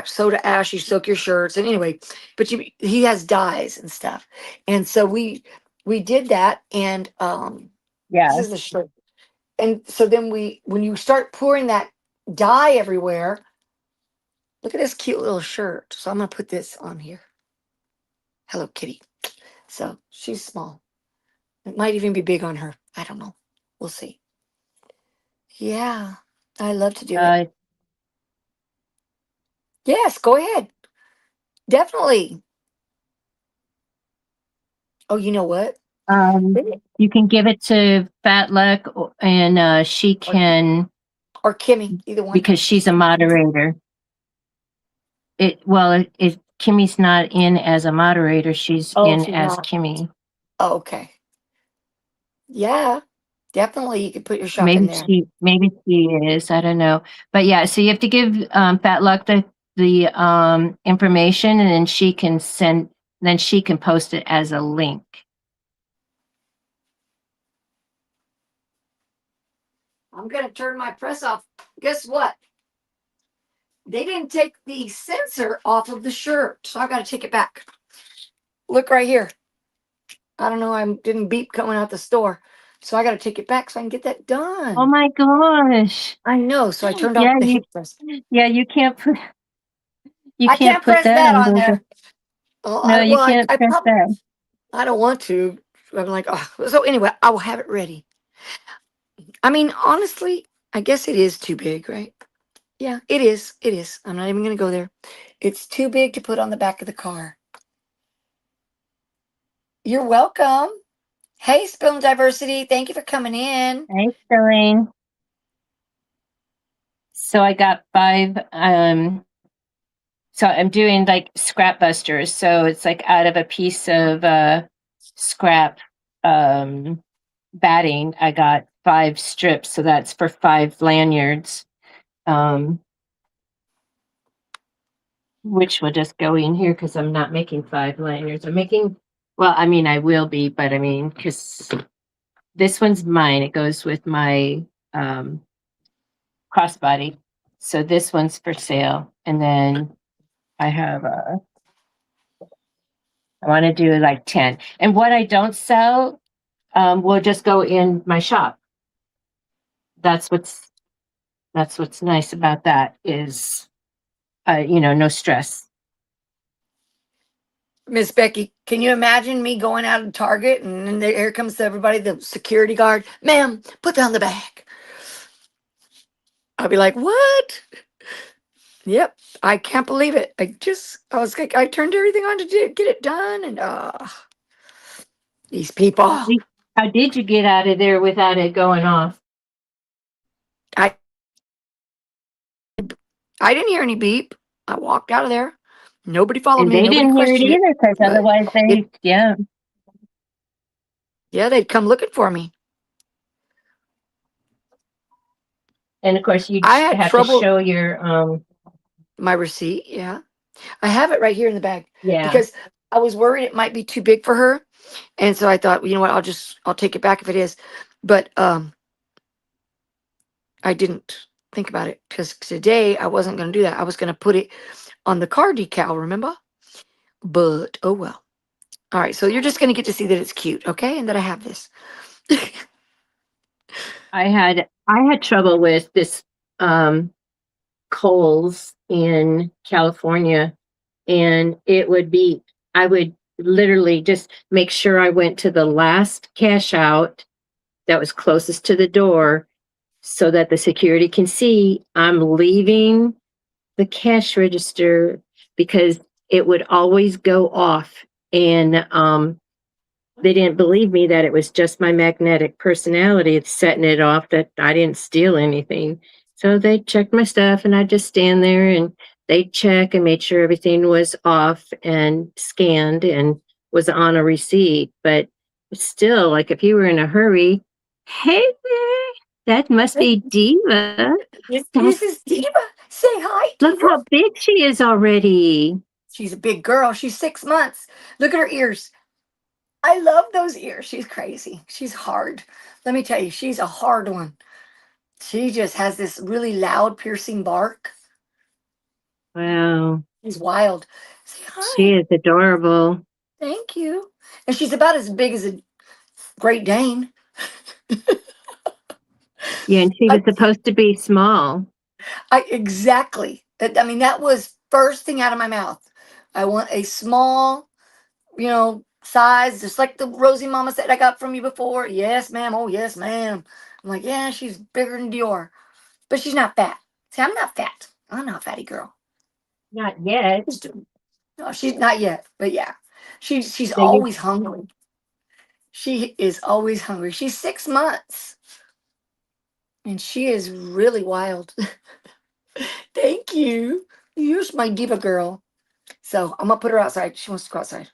soda ash. You soak your shirts, and anyway, but he has dyes and stuff, and so we did that, and Yeah. this is the shirt, and so then when you start pouring that dye everywhere. Look at this cute little shirt. So I'm going to put this on here. Hello, Kitty. So she's small. It might even be big on her. I don't know. We'll see. Yeah, I love to do it. Uh, Yes, go ahead. Definitely. Oh, you know what? um, you can give it to Fat Luck, and she Or, can, or Kimmy, either one. because she's a moderator. Kimmy's not in as a moderator, she's Oh, in she's as not. Kimmy. Oh, okay. Yeah, definitely. You could put your shop in there. Maybe she is. I don't know. But yeah, so you have to give Fat Luck the information, and then she can post it as a link. I'm going to turn my press off. Guess what? They didn't take the sensor off of the shirt, so I got to take it back. Look right here. I don't know. I didn't beep coming out the store, so I got to take it back so I can get that done. Oh my gosh! I know. So I turned Yeah, off the heat press. Yeah, you can't put I can't put press that that on on there. there. Oh, No, you can't press that. I don't want to. I'm like, oh. So anyway, I will have it ready. I mean, honestly, I guess it is too big, right? Yeah, it is. It is. I'm not even going to go there. It's too big to put on the back of the car. You're welcome. Hey, Spill and Diversity. Thank you for coming in. Hey, Celine. So I got 5. So I'm doing like scrap busters. So it's like out of a piece of scrap batting, I got 5 strips. So that's for 5 lanyards. Which will just go in here because I'm not making 5 lanyards. Well, I mean, I will be, but I mean, because this one's mine. It goes with my crossbody. So this one's for sale. And then I have, I want to do like 10. And what I don't sell will just go in my shop. That's what's nice about that is, no stress. Miss Becky, can you imagine me going out of Target and then here comes everybody, the security guard? Ma'am, put down the bag. I'll be like, what? Yep, I can't believe it. I was like, I turned everything on to get it done, and these people. How did you get out of there without it going off? I I didn't hear any beep. I walked out of there. Nobody followed And me. they Nobody didn't hear it questioned it. either, because But otherwise yeah, they'd come looking for me. And of course you I had have to trouble. show your My receipt, yeah. I have it right here in the bag yeah. because I was worried it might be too big for her. And so I thought, well, you know what, I'll take it back if it is. But I didn't think about it because today I wasn't going to do that. I was going to put it on the car decal, remember? But oh well. All right, so you're just going to get to see that it's cute, okay? And that I have this. I had trouble with this Kohl's in California, and I would literally just make sure I went to the last cash out that was closest to the door so that the security can see I'm leaving the cash register, because it would always go off. And they didn't believe me that it was just my magnetic personality it's setting it off, that I didn't steal anything. So they checked my stuff, and I just stand there and they check and made sure everything was off and scanned and was on a receipt. But still, like, if you were in a hurry, hey there, that must be Diva. This is Diva. Say hi, Look Diva. how big she is already. She's a big girl. She's 6 months. Look at her ears. I love those ears. She's crazy. She's hard. Let me tell you, she's a hard one. She just has this really loud, piercing bark. Wow. She's wild. Say She hi. is adorable. Thank you. And she's about as big as a Great Dane. Yeah, and she was I, supposed to be small. Exactly. I mean, that was first thing out of my mouth. I want a small, size, just like the Rosie Mama said I got from you before. Yes, ma'am. Oh, yes, ma'am. I'm like, yeah, she's bigger than Dior, but she's not fat. See, I'm not fat. I'm not a fatty girl. Not yet. No, she's not yet, but yeah, she's So you always hungry. She is always hungry. She's 6 months, and she is really wild. Thank you. You're my diva girl. So I'm gonna put her outside. She wants to go outside.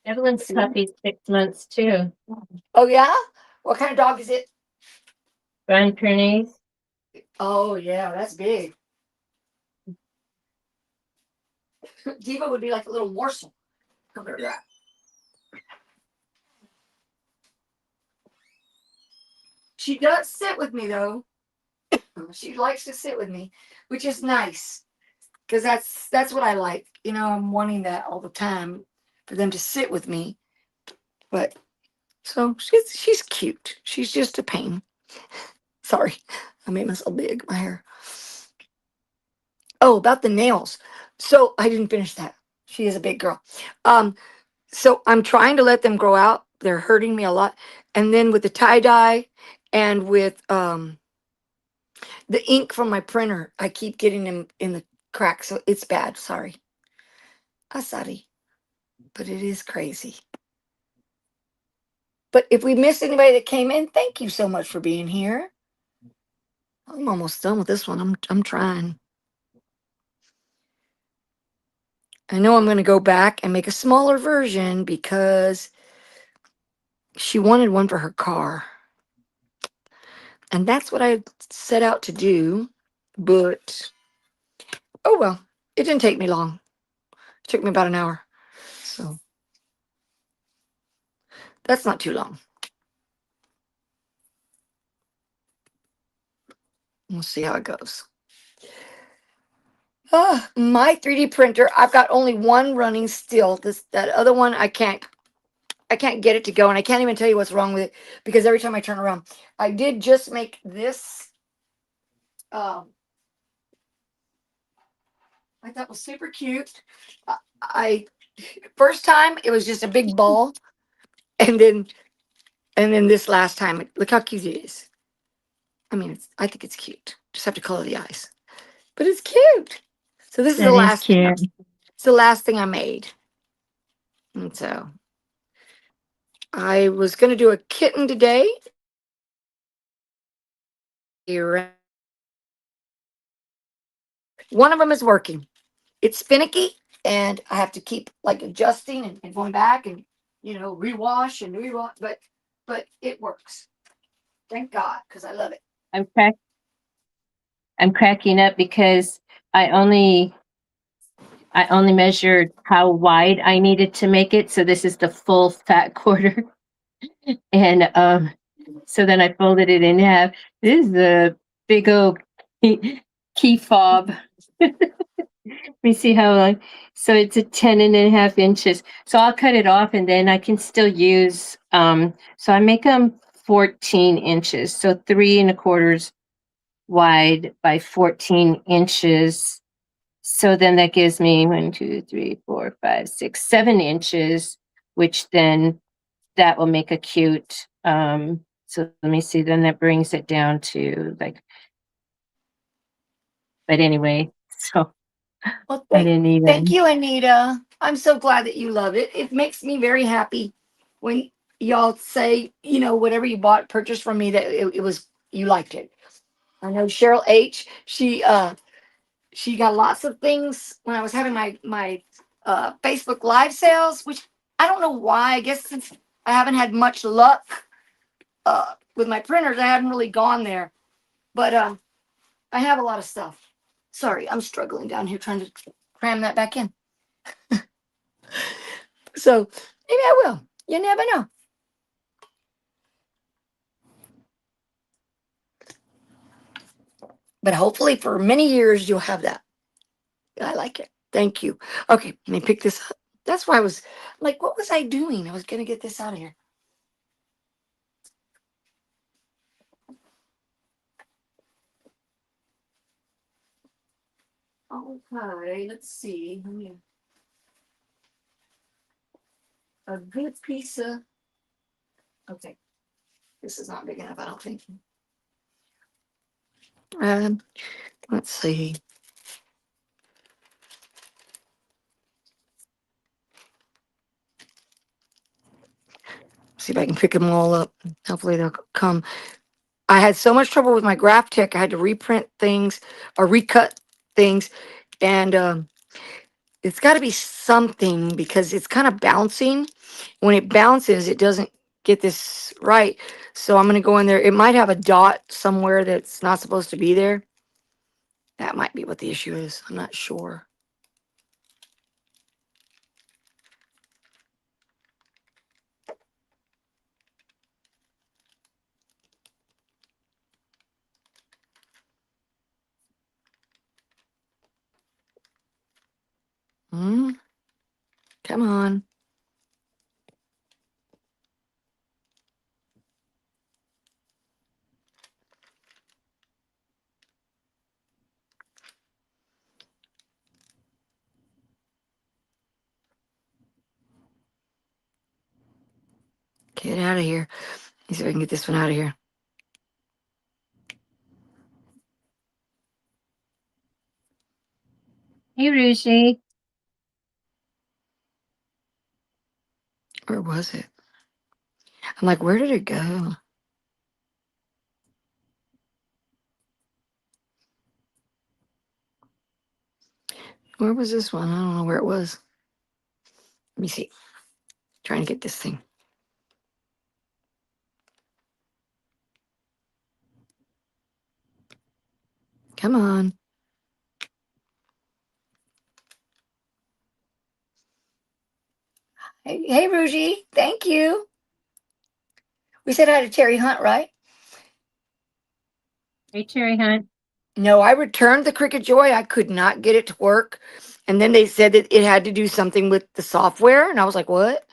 Evelyn's puppy's 6 months too. Oh yeah? What kind of dog is it? Brian Pernese. Oh yeah, that's big. Diva would be like a little morsel. Come here. She does sit with me though. She likes to sit with me, which is nice because that's what I like. I'm wanting that all the time for them to sit with me. But so she's cute. She's just a pain. Sorry, I made myself big. My hair. Oh, about the nails. So I didn't finish that. She is a big girl. Um, so I'm trying to let them grow out. They're hurting me a lot. And then with the tie dye and with the ink from my printer, I keep getting them in the cracks. So it's bad. Sorry. I'm sorry. But it is crazy. But if we missed anybody that came in, thank you so much for being here. I'm almost done with this one. I'm trying. I know I'm going to go back and make a smaller version because she wanted one for her car. And that's what I set out to do. But oh well, it didn't take me long. It took me about an hour. So that's not too long. We'll see how it goes. My 3D printer, I've got only one running still. That other one I can't get it to go, and I can't even tell you what's wrong with it because every time I turn around, I did just make this. Um, I thought was super cute. I first time it was just a big ball, and then this last time, look how cute it is. I mean, I think it's cute. Just have to color the eyes, but it's cute. So this is the That is last thing. cute. It's the last thing I made, and so I was going to do a kitten today. One of them is working. It's finicky, and I have to keep like adjusting and going back and rewash and rewash, but it works. Thank God, because I love it. I'm crack I'm cracking up because I only I only measured how wide I needed to make it. So this is the full fat quarter. And so then I folded it in half. This is a big old key fob. Let me see how long. So it's a 10.5 inches. So I'll cut it off and then I can still use, so I make them 14 inches. So 3.25 wide by 14 inches. So then that gives me 1, 2, 3, 4, 5, 6, 7 inches, which then that will make a cute, so let me see, then that brings it down to like, but anyway, so Well, I thank didn't thank even. you, Anita. I'm so glad that you love it. It makes me very happy when y'all say, whatever you purchased from me, that it was you liked it. I know Cheryl H. She got lots of things when I was having my Facebook Live sales, which I don't know why. I guess since I haven't had much luck with my printers, I haven't really gone there. But I have a lot of stuff. Sorry, I'm struggling down here trying to cram that back in. So maybe I will. You never know. But hopefully for many years you'll have that. I like it. Thank you. Okay, let me pick this up. That's why I was like, what was I doing? I was gonna get this out of here. Okay, let's see. A good piece of. Okay, this is not big enough, I don't think. Um, let's see. See if I can pick them all up. Hopefully they'll come. I had so much trouble with my graph tech. I had to reprint things or recut things, and it's got to be something because it's kind of bouncing. When it bounces, it doesn't get this right. So I'm going to go in there. It might have a dot somewhere that's not supposed to be there. That might be what the issue is. I'm not sure. Hmm? Come on. Get out of here. Let me see if I can get this one out of here. Hey, Rushi. Where was it? I'm like, where did it go? Where was this one? I don't know where it was. Let me see. Trying to get this thing. Come on. Hey, Ruji. Thank you. We said hi to Terry Hunt, right? Hey, Cherry Hunt. No, I returned the Cricket Joy. I could not get it to work. And then they said that it had to do something with the software. And I was like, what?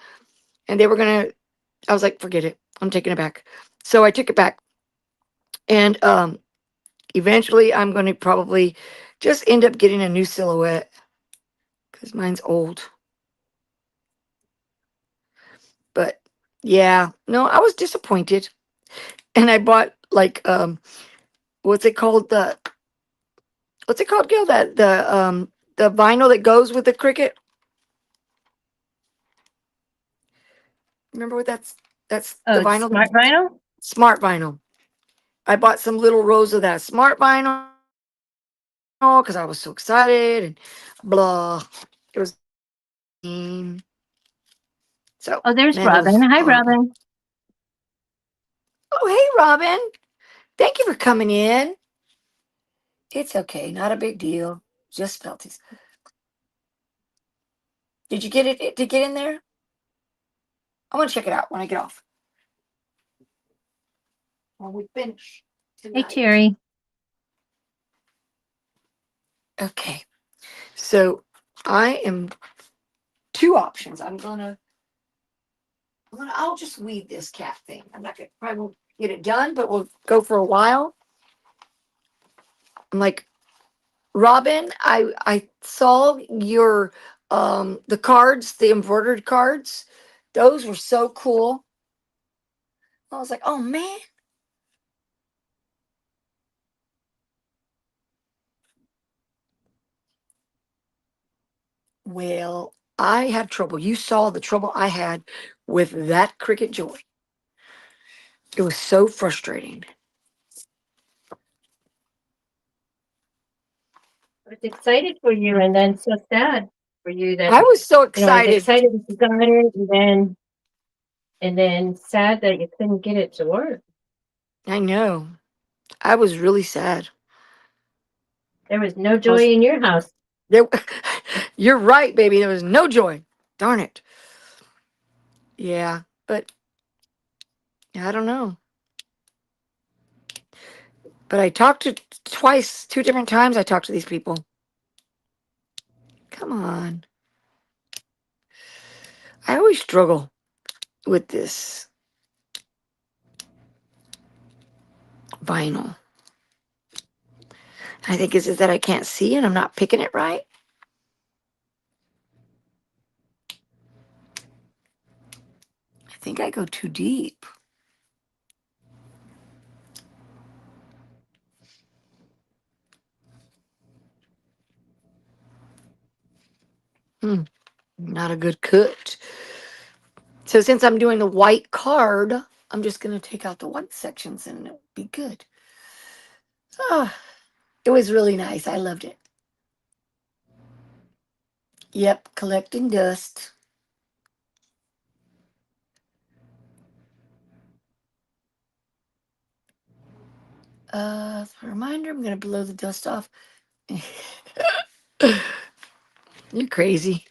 And they were going to, I was like, forget it. I'm taking it back. So I took it back. And eventually I'm going to probably just end up getting a new silhouette because mine's old. But yeah, no, I was disappointed. And I bought like, what's it called? What's it called, Gil? The vinyl that goes with the Cricket. Remember what that's Oh, the it's vinyl, Smart Vinyl? smart vinyl. I bought some little rows of that smart vinyl because I was so excited and blah. It was so Oh, there's man, it Robin. was Hi, horrible. Robin. Oh, hey, Robin. Thank you for coming in. It's okay, not a big deal. Just felt these. Did you get it to get in there? I want to check it out when I get off. When we finish Hey, tonight. Terry. Okay. So I am two options. I'll just weed this cat thing. I'm not gonna probably won't get it done, but we'll go for a while. I'm like, Robin, I saw your the cards, the embroidered cards. Those were so cool. I was like, oh man. Well, I had trouble. You saw the trouble I had with that Cricket Joy. It was so frustrating. I was excited for you and then so sad for you that, I was so I was excited. excited that you got it and then sad that you couldn't get it to work. I know. I was really sad. There was no I was joy in your house. there. You're right, baby. There was no joy. Darn it. Yeah, but I don't know. But I talked to twice, two different times. I talked to these people. Come on. I always struggle with this vinyl. I think is it that I can't see and I'm not picking it right? I think I go too deep. Hmm, not a good cut. So since I'm doing the white card, I'm just going to take out the white sections and it'll be good. Ah, it was really nice. I loved it. Yep, collecting dust. For a reminder, I'm going to blow the dust off. You're crazy.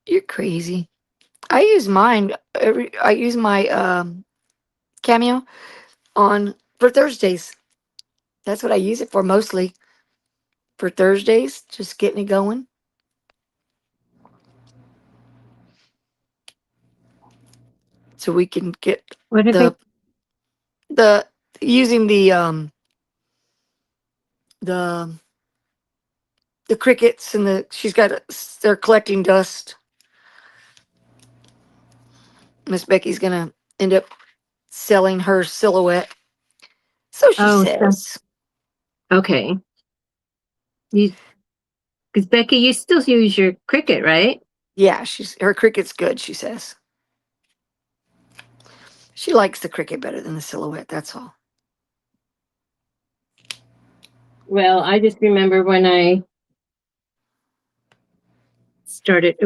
You're crazy. I use mine. I use my Cameo on for Thursdays. That's what I use it for mostly. For Thursdays, just getting it going. So we can get What have the it? the using the the crickets and she's got they're collecting dust. Miss Becky's gonna end up selling her silhouette. So she Oh, so, says. okay. Because Becky, you still use your Cricut, right? Yeah, her cricket's good, she says. She likes the cricket better than the silhouette, that's all. Well, I just remember when I started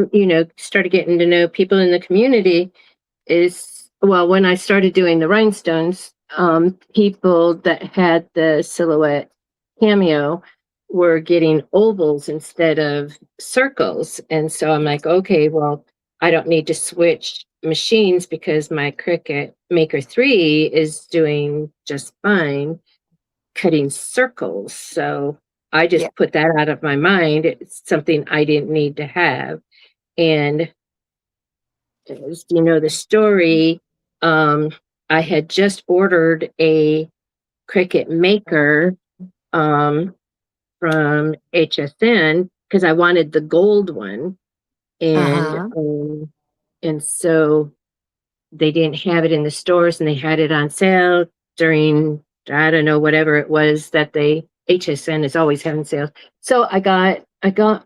getting to know people in the community is, well, when I started doing the rhinestones, people that had the silhouette Cameo were getting ovals instead of circles. And so I'm like, okay, well, I don't need to switch machines because my Cricut Maker 3 is doing just fine cutting circles. So I Yeah. just put that out of my mind. It's something I didn't need to have. And as you know the story, um, I had just ordered a Cricut Maker um, from HSN because I wanted the gold one, and Uh-huh. um, and so they didn't have it in the stores, and they had it on sale during, I don't know, whatever it was that they HSN is always having sales. So I got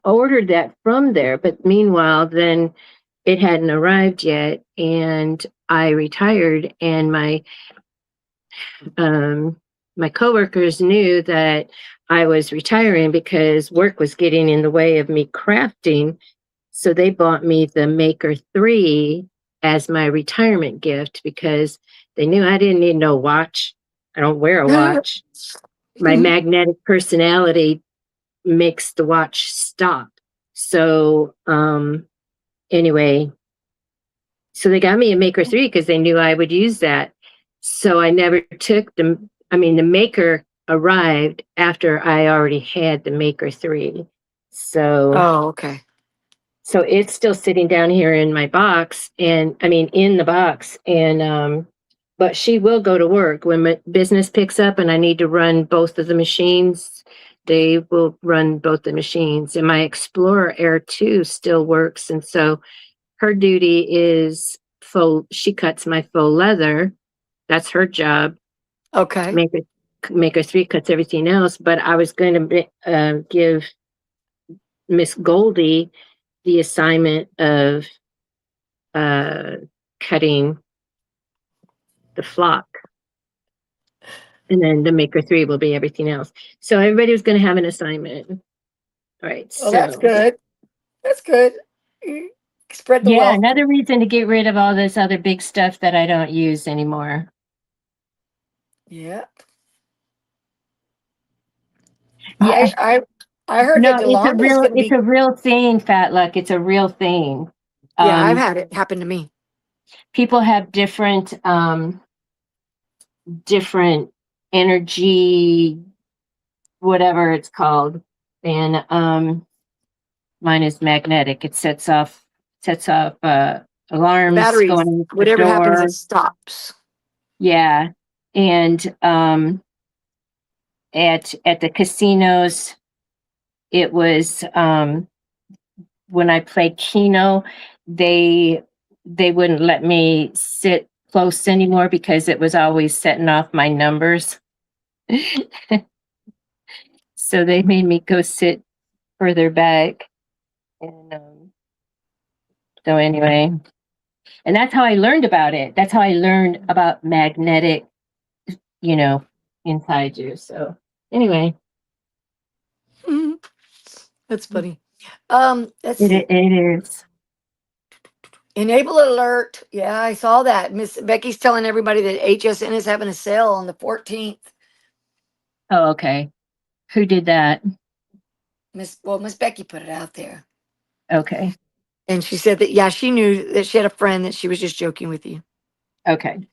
ordered that from there, but meanwhile then it hadn't arrived yet, and I retired, and um my coworkers knew that I was retiring because work was getting in the way of me crafting, so they bought me the Maker 3 as my retirement gift because they knew I didn't need no watch. I don't wear a watch. My magnetic personality makes the watch stop. So, anyway, so they got me a Maker 3 because they knew I would use that. So I never took the Maker arrived after I already had the Maker 3. So Oh, okay. so it's still sitting down here in my box, and I mean in the box, and but she will go to work when my business picks up and I need to run both of the machines. They will run both the machines, and my Explorer Air 2 still works, and so her duty is faux. She cuts my faux leather. That's her job. Okay. Maker 3 cuts everything else. But I was going to give Miss Goldie the assignment of uh, cutting the flock, and then the Maker 3 will be everything else. So everybody was going to have an assignment. All right. Well, that's So good. That's good. You spread the yeah, wealth. another reason to get rid of all this other big stuff that I don't use anymore. Yeah. Yeah. I I heard that No, it's a Delonda is real going to it's be. a real thing, Fat Luck. It's a real thing. Yeah, I've Um, had it happen to me. People have different energy, whatever it's called, and mine is magnetic. It sets off The alarms batteries, going at the whatever happens, it door. stops. Yeah, and at the casinos, it was when I played Keno, they they wouldn't let me sit close anymore because it was always setting off my numbers. So they made me go sit further back. And so anyway, and that's how I learned about it. That's how I learned about magnetic, you know, inside you. So anyway, That's funny. Let's it see. it is. Enable alert. Yeah, I saw that. Miss Becky's telling everybody that HSN is having a sale on the 14th. Oh, okay. Who did that? Miss Becky put it out there. Okay. And she said that, yeah, she knew that she had a friend that she was just joking with you. Okay.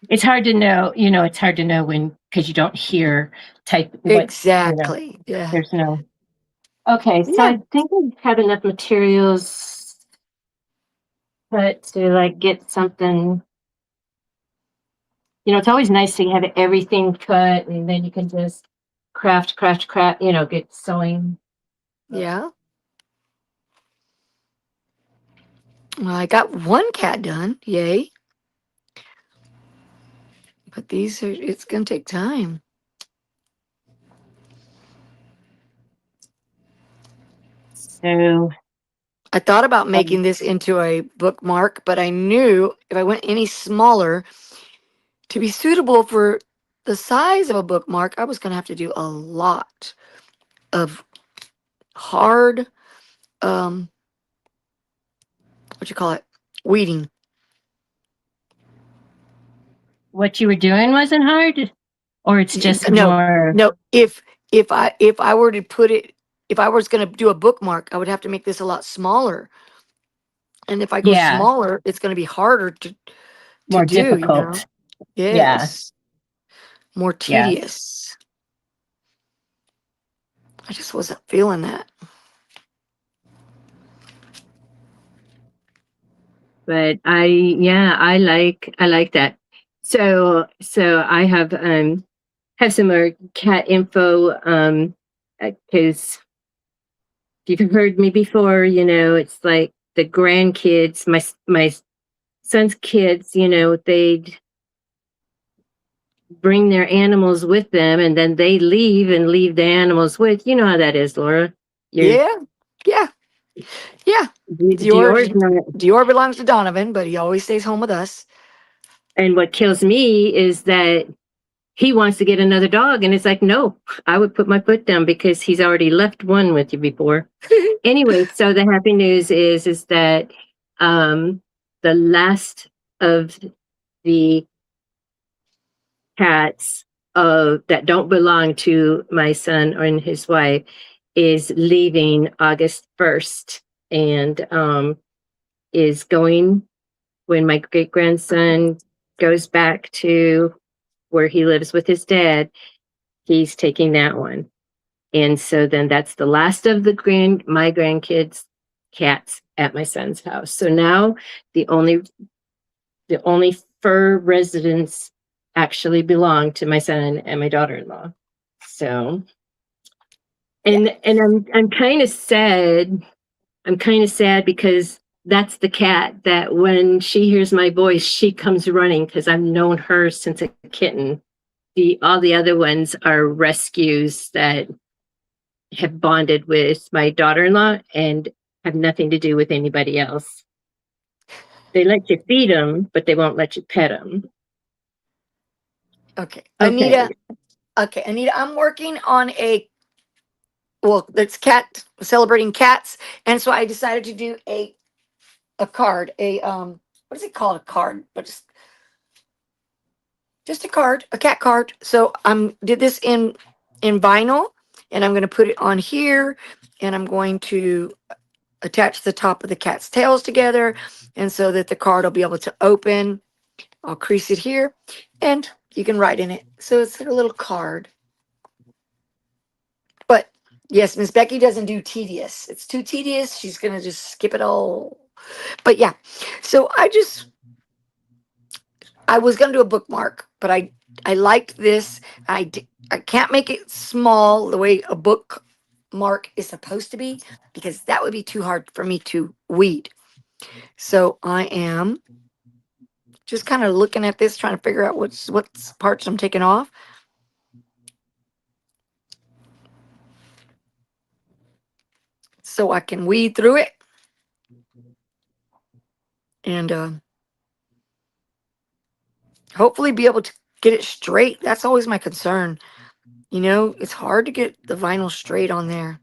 It's hard to know, it's hard to know when because you don't hear type what, Exactly. Yeah. there's no. Okay, so Yeah. I think we have enough materials, but to like get something, it's always nice to have everything cut and then you can just craft, get sewing. Yeah. Well, I got one cat done. Yay. But it's going to take time. So, I thought about um, making this into a bookmark, but I knew if I went any smaller to be suitable for the size of a bookmark, I was going to have to do a lot of hard, um, what you call it, weeding. what you were doing wasn't hard, or it's just No, more, no. If I were to put it, if I was going to do a bookmark, I would have to make this a lot smaller. And if I go yeah, smaller, it's going to be harder to more do. difficult. Yeah, Yes, more yeah. tedious. I just wasn't feeling that. But I like that. So I have some more cat info, because if you've heard me before, it's like the grandkids, my son's kids, they'd bring their animals with them and then they leave and leave the animals with. You know how that is, Laura. Your Yeah, yeah, yeah. Dior, Dior's not. Dior belongs to Donovan, but he always stays home with us. And what kills me is that he wants to get another dog and it's like, no, I would put my foot down because he's already left one with you before. Anyway, so the happy news is that um the last of the cats that don't belong to my son or his wife is leaving August 1st and is going when my great grandson goes back to where he lives with his dad. He's taking that one. And so then that's the last of my grandkids cats at my son's house. So now the only the only fur residents actually belong to my son and my daughter-in-law. So Yeah. and I'm kind of sad. I'm kind of sad because that's the cat that when she hears my voice, she comes running because I've known her since a kitten. All the other ones are rescues that have bonded with my daughter-in-law and have nothing to do with anybody else. They let you feed them, but they won't let you pet them. Okay, Okay. Anita. Okay, Anita. I'm working on that's cat celebrating cats, and so I decided to do a card. What is it called? A card, but just a card, a cat card. So I'm did this in vinyl, and I'm going to put it on here, and I'm going to attach the top of the cat's tails together, and so that the card will be able to open. I'll crease it here, and you can write in it. So it's like a little card. But yes, Miss Becky doesn't do tedious. It's too tedious. She's gonna just skip it all. But yeah, so I was gonna do a bookmark, but I liked this. I can't make it small the way a bookmark is supposed to be because that would be too hard for me to weed. So I am just kind of looking at this, trying to figure out what's parts I'm taking off. So I can weed through it and hopefully be able to get it straight. That's always my concern. You know, it's hard to get the vinyl straight on there.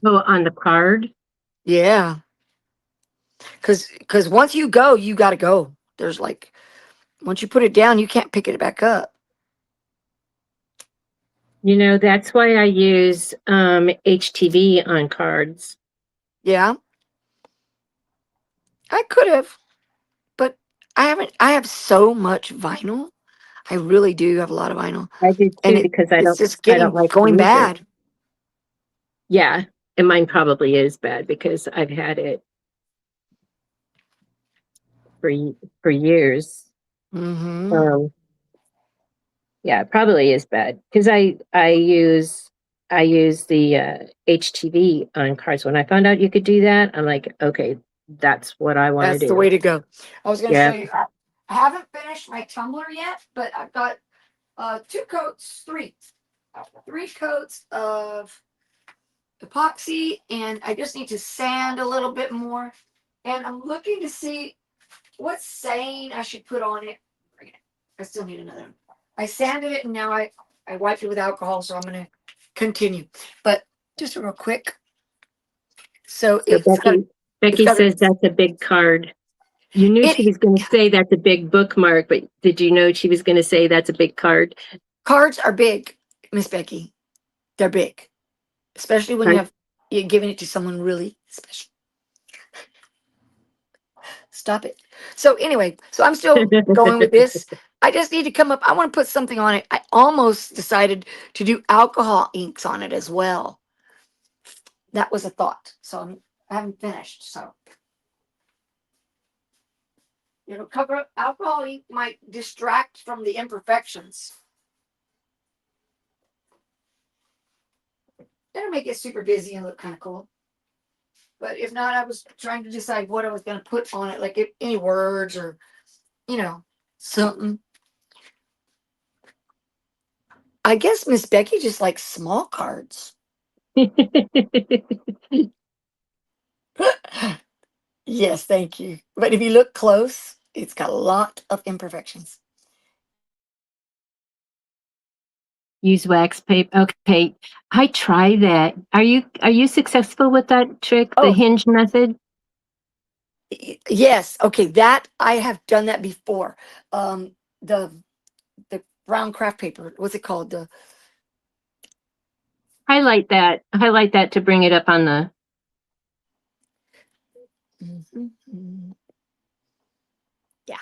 Oh, on the card. Yeah, because once you go, you got to go. There's like once you put it down, you can't pick it back up. You know, that's why I use HTV on cards. Yeah, I could have, but I haven't. I have so much vinyl. I really do have a lot of vinyl, I do and too because I it's don't just I don't getting like to going use it. bad. Yeah, and mine probably is bad because I've had it for for years. Mm-hmm. Um, yeah, it probably is bad because I use the HTV on cards. When I found out you could do that, I'm like, okay, that's what I want to That's the do. way to go. I was going to show Yeah. you. I haven't finished my tumbler yet, but I've got two coats, three coats of epoxy, and I just need to sand a little bit more. And I'm looking to see what saying I should put on it. I still need another one. I sanded it and now I wiped it with alcohol, so I'm gonna continue. But just real quick. So So it's Becky got a says that's a big card. You knew it she was going to say that's a big bookmark, but did you know she was going to say that's a big card? cards are big, Miss Becky. They're big. Especially when you're giving it to someone really special. Stop it. So anyway, so I'm still going with this. I just need to come up. I want to put something on it. I almost decided to do alcohol inks on it as well. That was a thought. So I haven't finished. So cover up. Alcohol ink might distract from the imperfections. It'll make it super busy and look kind of cool. But if not, I was trying to decide what I was going to put on it, like if any words or something. I guess Miss Becky just likes small cards. Yes, thank you. But if you look close, it's got a lot of imperfections. Use wax paper. Okay, I try that. Are you successful with that trick, the Oh, hinge method? yes. Okay, that I have done that before. Um, the the brown craft paper. What's it called? The Highlight that. Highlight that to bring it up on the. Mhm. Yeah.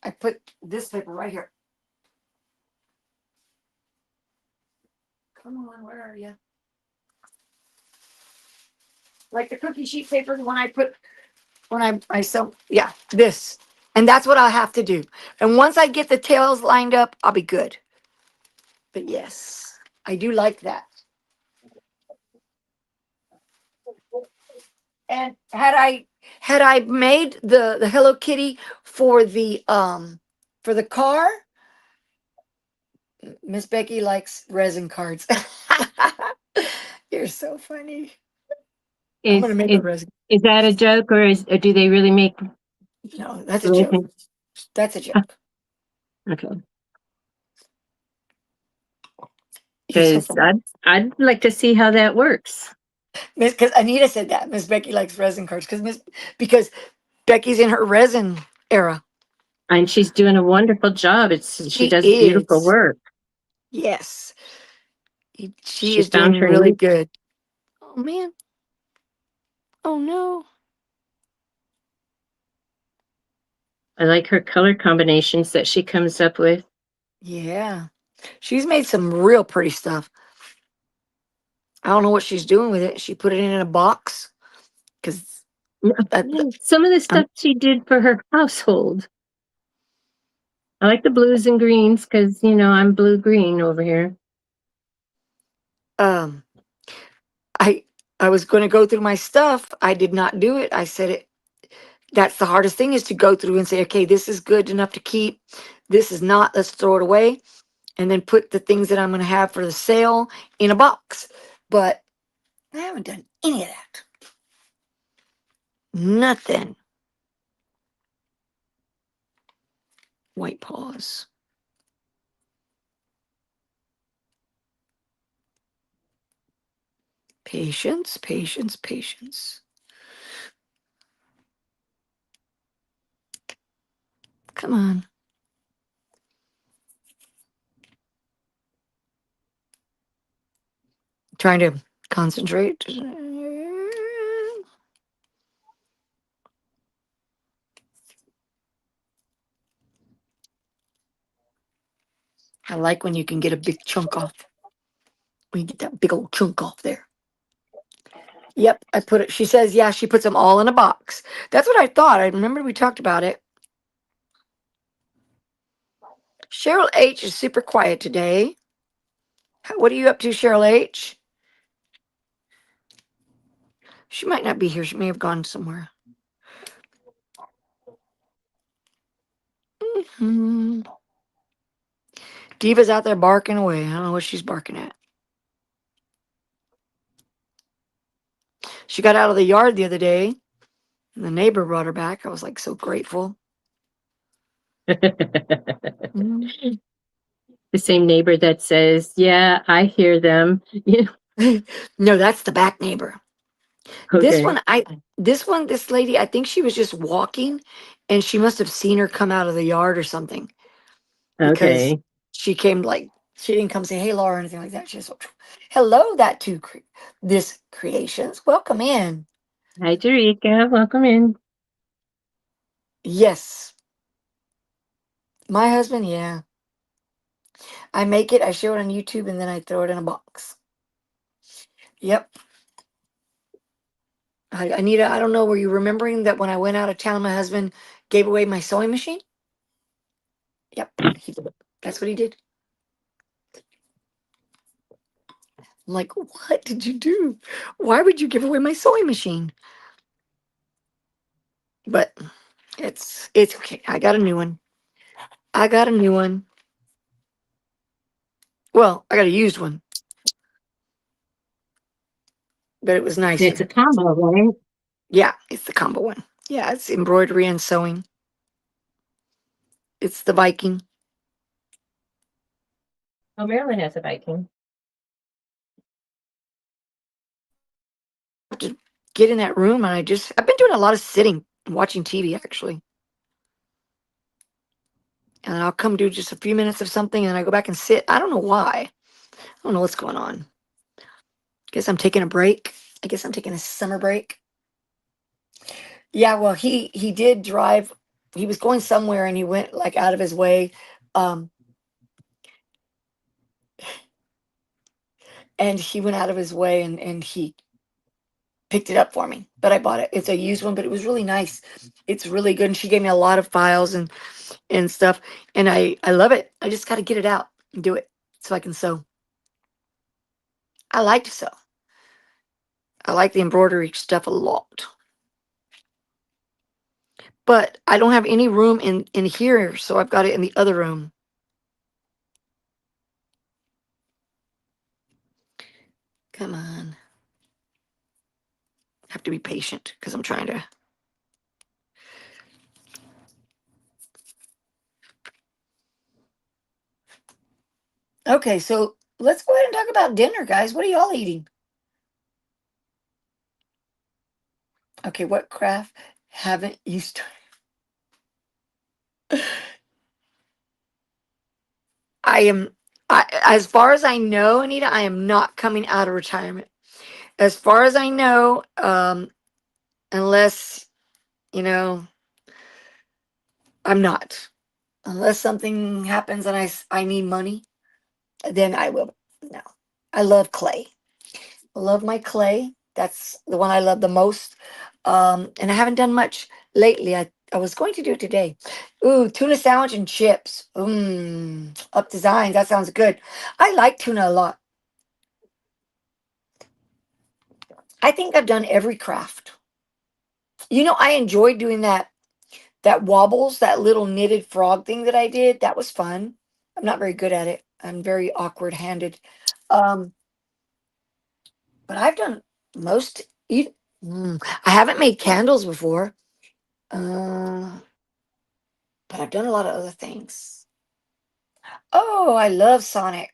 I put this paper right here. Come on, where are you? Like the cookie sheet paper when I sew. Yeah, this, and that's what I'll have to do. And once I get the tails lined up, I'll be good. But yes, I do like that. And had I made the Hello Kitty for the car, Miss Becky likes resin cards. You're so funny. I'm Is gonna make a is resin. is that a joke or do they really make No, that's a joke. resin? That's a joke. Okay, You're so because funny. I'd like to see how that works. Because Anita said that Miss Becky likes resin cards because Becky's in her resin era. And she's doing a wonderful job. She She does beautiful is. work. Yes. She She is found doing her really niche. good. Oh man. Oh no. I like her color combinations that she comes up with. Yeah. She's made some real pretty stuff. I don't know what she's doing with it. She put it in a box because Some of the stuff she did for her household. I like the blues and greens because, I'm blue green over here. Um, I I was going to go through my stuff. I did not do it. I said it. That's the hardest thing is to go through and say, okay, this is good enough to keep. This is not. Let's throw it away, and then put the things that I'm going to have for the sale in a box. But I haven't done any of that. Nothing. White paws. Patience, patience, patience. Come on. Trying to concentrate. I like when you can get a big chunk off. When you get that big old chunk off there. Yep, I put it. She says, yeah, she puts them all in a box. That's what I thought. I remember we talked about it. Cheryl H is super quiet today. What are you up to, Cheryl H? She might not be here. She may have gone somewhere. Hmm. Diva's out there barking away. I don't know what she's barking at. She got out of the yard the other day, and the neighbor brought her back. I was like so grateful. Mhm. The same neighbor that says, "Yeah, I hear them." Yeah. No, that's the back neighbor. This Okay. one, this lady, I think she was just walking, and she must have seen her come out of the yard or something because Okay. she came like she didn't come say hey Laura or anything like that. She just hello that to this creations. Welcome in. Hi, Jerika. Welcome in. Yes, my husband. Yeah, I make it. I show it on YouTube, and then I throw it in a box. Yep. Anita, I don't know. Were you remembering that when I went out of town, my husband gave away my sewing machine? Yep, he did. That's what he did. I'm like, what did you do? Why would you give away my sewing machine? But it's okay. I got a new one. I got a new one. Well, I got a used one, but it was It's nicer. a combo, right? Yeah, it's the combo one. Yeah, it's embroidery and sewing. It's the Viking. Oh, Maryland has a Viking. I have to get in that room, and I've been doing a lot of sitting, and watching TV actually, and I'll come do just a few minutes of something, and I go back and sit. I don't know why. I don't know what's going on. Guess I'm taking a break. I guess I'm taking a summer break. Yeah, well, he did drive. He was going somewhere, and he went like out of his way, um, and he went out of his way, and he picked it up for me. But I bought it. It's a used one, but it was really nice. It's really good, and she gave me a lot of files and stuff, and I love it. I just got to get it out and do it so I can sew. I like to sew. I like the embroidery stuff a lot, but I don't have any room in here, so I've got it in the other room. Come on. Have to be patient because I'm trying to. Okay, so let's go ahead and talk about dinner, guys. What are y'all eating? Okay, what craft haven't you started? I am, as far as I know, Anita, I am not coming out of retirement. As far as I know, unless, you know, I'm not. Unless something happens and I need money, then I will. No. I love clay. I love my clay. That's the one I love the most. And I haven't done much lately. I I was going to do it today. Ooh, tuna sandwich and chips. Up designs. That sounds good. I like tuna a lot. I think I've done every craft. I enjoyed doing that wobbles, that little knitted frog thing that I did. That was fun. I'm not very good at it. I'm very awkward handed. Um, but I've done most. I haven't made candles before. Uh, but I've done a lot of other things. Oh, I love Sonic.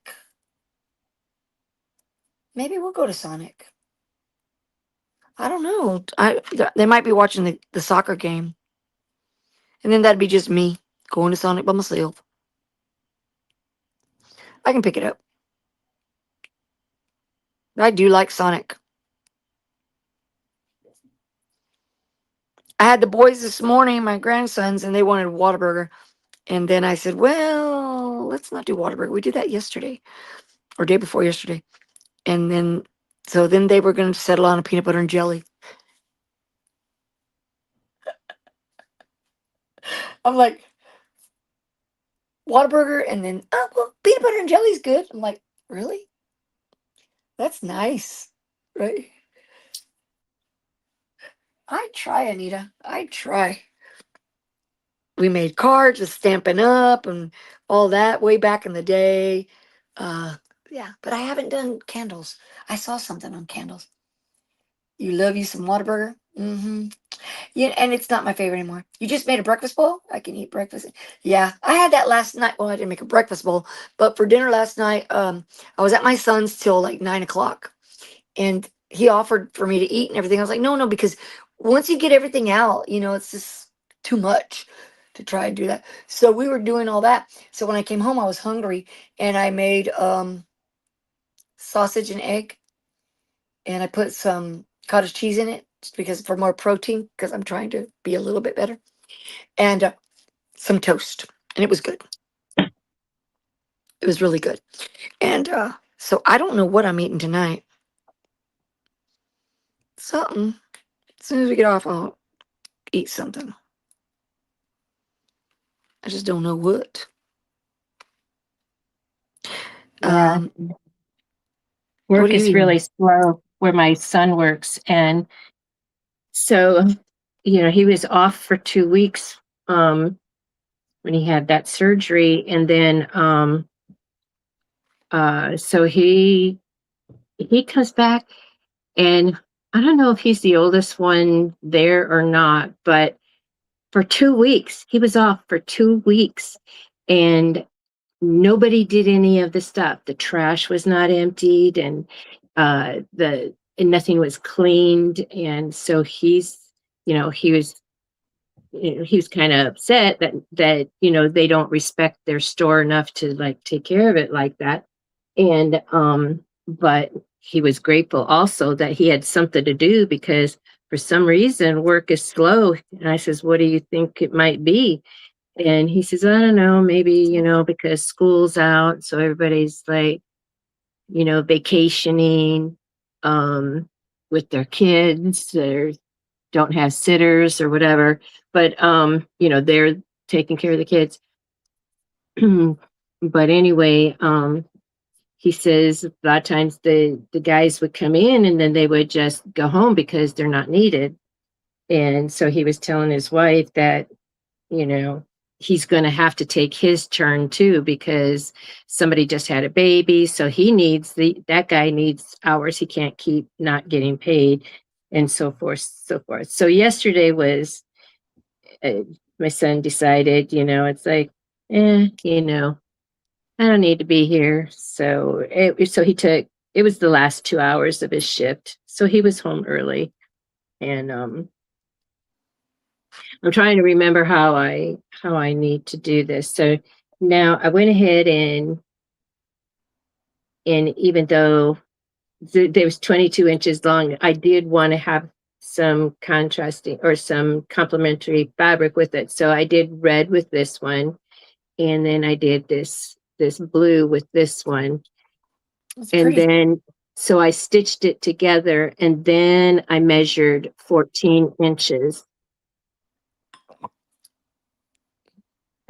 Maybe we'll go to Sonic. I don't know. They might be watching the soccer game, and then that'd be just me going to Sonic by myself. I can pick it up. I do like Sonic. I had the boys this morning, my grandsons, and they wanted Whataburger. And then I said, well, let's not do Whataburger. We did that yesterday or day before yesterday. And then, so then they were going to settle on a peanut butter and jelly. I'm like, Whataburger, and then, oh, well, peanut butter and jelly's good. I'm like, really? That's nice, right? I try, Anita. I try. We made cards with Stampin' Up and all that way back in the day. Uh, yeah, but I haven't done candles. I saw something on candles. You love you some Whataburger? Mm-hmm. Yeah, and it's not my favorite anymore. You just made a breakfast bowl? I can eat breakfast. Yeah, I had that last night. Well, I didn't make a breakfast bowl, but for dinner last night, I was at my son's till like 9 o'clock, and he offered for me to eat and everything. I was like, no, no, because once you get everything out, it's just too much to try and do that. So we were doing all that. So when I came home, I was hungry, and I made sausage and egg, and I put some cottage cheese in it just because for more protein, because I'm trying to be a little bit better, and some toast, and it was good. It was really good. And so I don't know what I'm eating tonight. Something. As soon as we get off, I'll eat something. I just don't know what. Yeah. What Work are you is really eating? slow where my son works. And so, he was off for 2 weeks when he had that surgery. And then so he comes back, and I don't know if he's the oldest one there or not, but for 2 weeks, he was off for 2 weeks. And nobody did any of the stuff. The trash was not emptied, and the and nothing was cleaned. And so he was kind of upset that they don't respect their store enough to like take care of it like that. And but he was grateful also that he had something to do, because for some reason work is slow. And I says, what do you think it might be? And he says, I don't know, maybe, because school's out, so everybody's like, vacationing um, with their kids, or don't have sitters or whatever. But they're taking care of the kids. But anyway, he says a lot of times the guys would come in and then they would just go home because they're not needed. And so he was telling his wife that you know, he's going to have to take his turn too, because somebody just had a baby. So that guy needs hours. He can't keep not getting paid, and so forth, so forth. So yesterday was, uh, my son decided, it's like, I don't need to be here. So it was the last 2 hours of his shift. So he was home early. And, I'm trying to remember how I need to do this. So now I went ahead and even though there was 22 inches long, I did want to have some contrasting or some complementary fabric with it. So I did red with this one, and then I did this blue with this one. It's And pretty. then so I stitched it together, and then I measured 14 inches.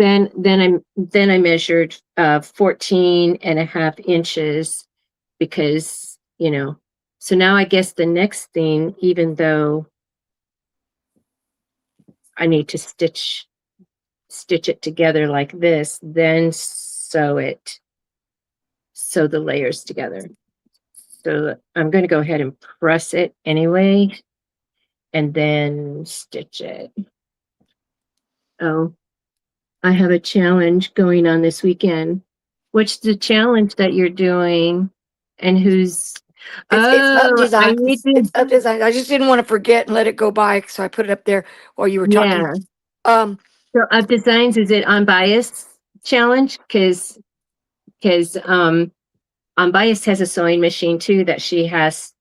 then I measured 14 and a half inches because, so now I guess the next thing, even though I need to stitch it together like this, then sew the layers together. So I'm going to go ahead and press it anyway and then stitch it. Oh, I have a challenge going on this weekend. What's the challenge that you're doing and who's It's up Oh, I design. need It's to up design. I just didn't want to forget and let it go by, so I put it up there while you were talking. yeah. Um, So Up Designs, is it Unbiased challenge? Because Unbiased has a sewing machine too that she has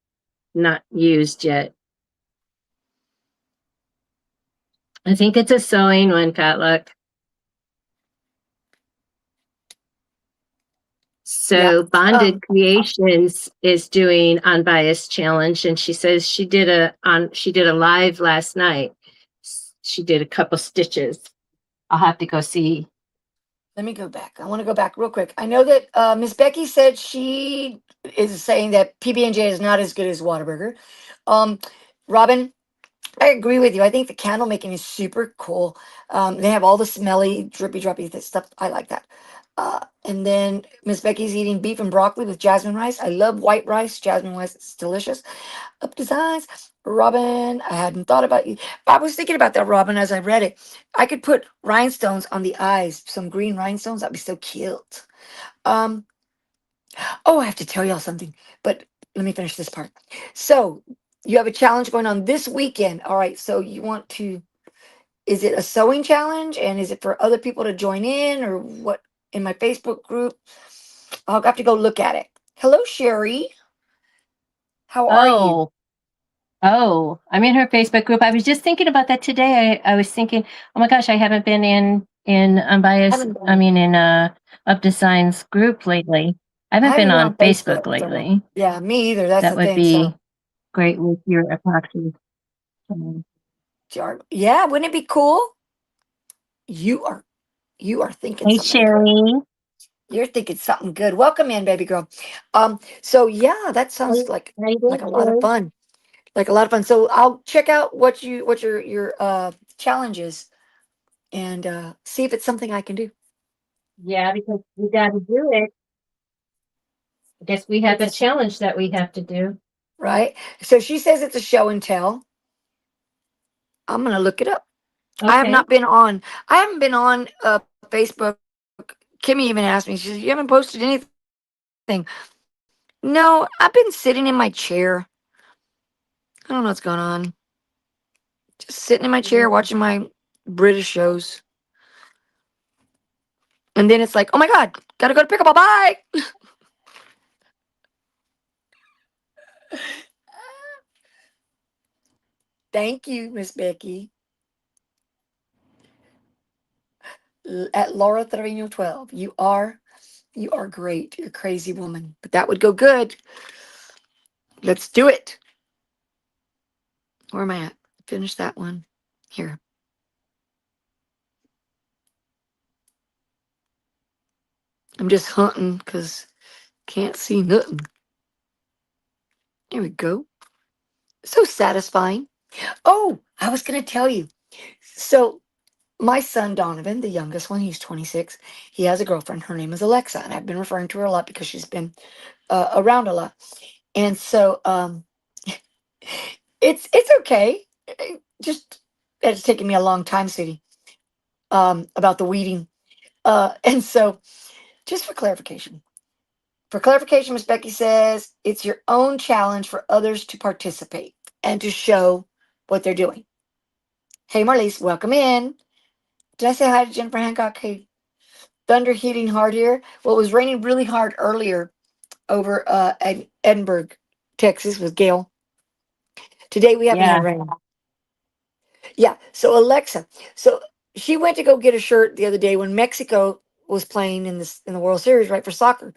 not used yet. I think it's a sewing one, Fatluck. yeah. So Bonded Creations is doing Unbiased challenge, and she says she did a live last night. She did a couple stitches. I'll have to go see. Let me go back. I want to go back real quick. I know that Miss Becky said she is saying that PB&J is not as good as Whataburger. Um, Robin, I agree with you. I think the candle making is super cool. They have all the smelly, drippy, droppy stuff. I like that. And then Miss Becky's eating beef and broccoli with jasmine rice. I love white rice. Jasmine rice, it's delicious. Up designs. Robin, I hadn't thought about you. I was thinking about that, Robin, as I read it. I could put rhinestones on the eyes, some green rhinestones. That'd be so cute. Um, oh, I have to tell y'all something, but let me finish this part. So you have a challenge going on this weekend. All right. So you want to, is it a sewing challenge and is it for other people to join in or what in my Facebook group? I'll have to go look at it. Hello, Sherry. How are you? Oh, I'm in her Facebook group. I was just thinking about that today. I was thinking, oh my gosh, I haven't been in Unbiased. Haven't I been, mean, in Up Designs group lately. I I haven't haven't been been on on Facebook Facebook. So lately. yeah, me either. That's That the would thing. So be great with your epoxy. yeah, wouldn't it be cool? You are you are thinking Hey, something good. Sherry. You're thinking something good. Welcome in, baby girl. So yeah, that sounds How you doing, like a lot of Sherry? fun. Like a lot of fun. So I'll check out what your challenge is and see if it's something I can do. Yeah, because we got to do it. I guess we have It's a a challenge that we have to do. right. So she says it's a show and tell. I'm gonna look it up. I have Okay. not been on. I haven't been on Facebook. Kimmy even asked me. She says, "You haven't posted anything." No, I've been sitting in my chair. I don't know what's going on. Just sitting in my chair watching my British shows. And then it's like, oh my God, gotta go to pickleball. Bye. Thank you, Miss Becky. At Laura Trevino 12. You are great. You're a crazy woman. But that would go good. Let's do it. Where am I at? Finish that one. Here. I'm just hunting because can't see nothing. There we go. So satisfying. Oh, I was gonna tell you. So my son Donovan, the youngest one, he's 26. He has a girlfriend. Her name is Alexa, and I've been referring to her a lot because she's been around a lot. And so it's okay. Just it's taken me a long time, sweetie, about the weeding. And so just for clarification, Miss Becky says it's your own challenge for others to participate and to show what they're doing. Hey, Marlies, welcome in. Did I say hi to Jennifer Hancock? Hey, thunder hitting hard here. Well, it was raining really hard earlier over at Edinburgh, Texas, with Gail. Today we haven't had Yeah. rain. Yeah. So Alexa, so she went to go get a shirt the other day when Mexico was playing in the World Series, right, for soccer,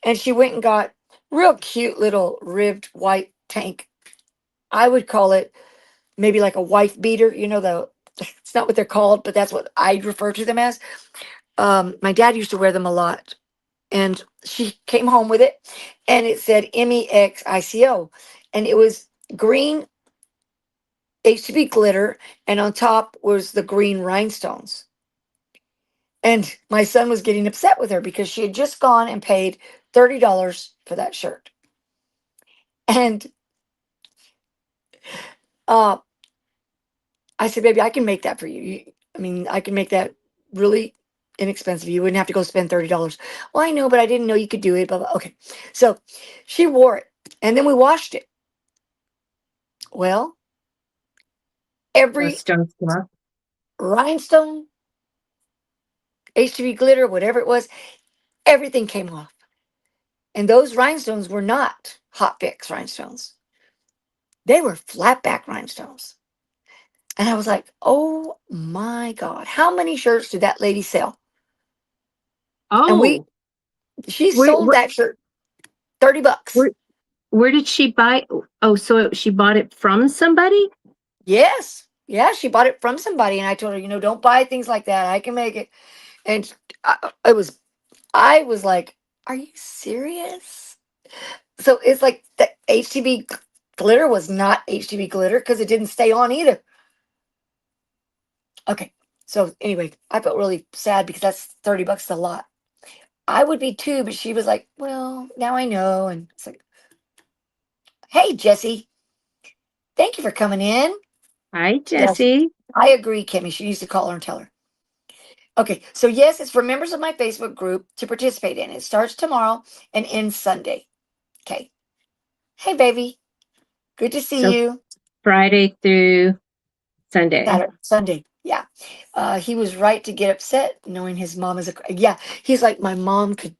and she went and got real cute little ribbed white tank. I would call it maybe like a wife beater, you know, It's not what they're called, but that's what I refer to them as. My dad used to wear them a lot. And she came home with it, and it said MEXICO. And it was green HTB glitter, and on top was the green rhinestones. And my son was getting upset with her because she had just gone and paid $30 for that shirt. And uh, I said, baby, I can make that for you. I mean, I can make that really inexpensive. You wouldn't have to go spend $30. Well, I know, but I didn't know you could do it. Blah, blah. Okay. So she wore it, and then we washed it. Well, Oh, every stone squash. rhinestone, HTV glitter, whatever it was, everything came off. And those rhinestones were not hot fix rhinestones. They were flat back rhinestones. And I was like, oh my God, how many shirts did that lady sell? And Oh, she where, sold where, that shirt $30. where, where did she buy? Oh, so she bought it from somebody? Yes. Yeah, she bought it from somebody. And I told her, don't buy things like that. I can make it. And I was like, are you serious? So it's like the HTV glitter was not HTV glitter because it didn't stay on either. Okay. So anyway, I felt really sad because that's $30 a lot. I would be too, but she was like, well, now I know. And it's like, hey, Jesse, thank you for coming in. Hi, Yes, Jesse. I agree, Kimmy. She needs to call her and tell her. Okay. So yes, it's for members of my Facebook group to participate in. It starts tomorrow and ends Sunday. Okay. Hey, baby. Good to see So you. Friday through Sunday. Saturday, Sunday. Yeah. He was right to get upset knowing his mom is yeah. He's like, my mom could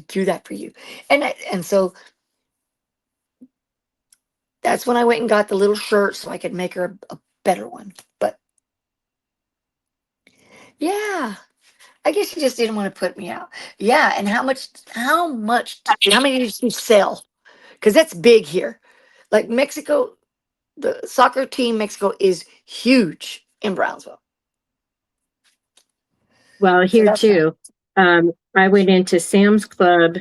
do that for you. And so that's when I went and got the little shirt so I could make her a better one. But yeah, I guess he just didn't want to put me out. Yeah. And how many did you sell? Because that's big here. Like Mexico, the soccer team, Mexico is huge in Brownsville. Well, So here that's too. I went into Sam's Club,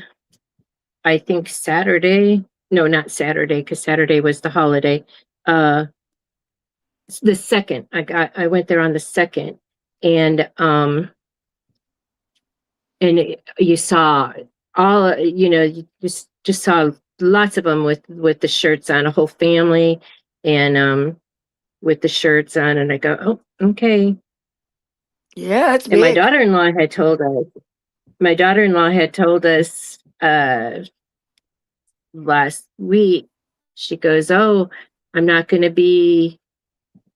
I think Saturday. No, not Saturday, because Saturday was the holiday. Uh, the second. I went there on the second, and you saw all, you just saw lots of them with the shirts on, a whole family, and with the shirts on, and I go, oh, okay. yeah, it's And big. my daughter-in-law had told us last week. She goes, oh, I'm not going to be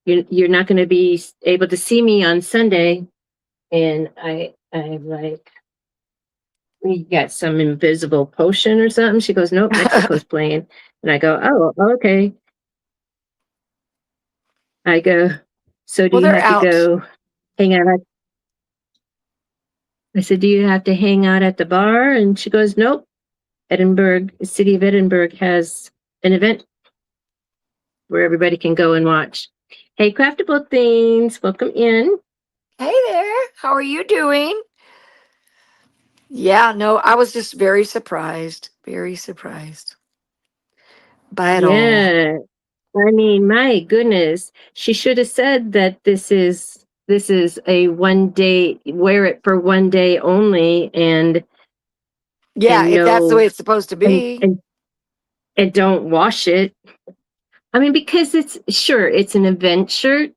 you're not going to be able to see me on Sunday. And I'm like, we got some invisible potion or something. She goes, nope, Mexico's playing. And I go, oh, okay. I go, so do Well, you they're have to out. go hang out I said, do you have to hang out at the bar? And she goes, nope. The city of Edinburgh has an event where everybody can go and watch. Hey, Craftable Things, welcome in. Hey there. How are you doing? Yeah, no, I was just very surprised by it all. Yeah. I mean, my goodness, she should have said that this is a one day, wear it for one day only, Yeah, and if that's the way no it's supposed to and be. and, and don't wash it. I mean, because it's an event shirt,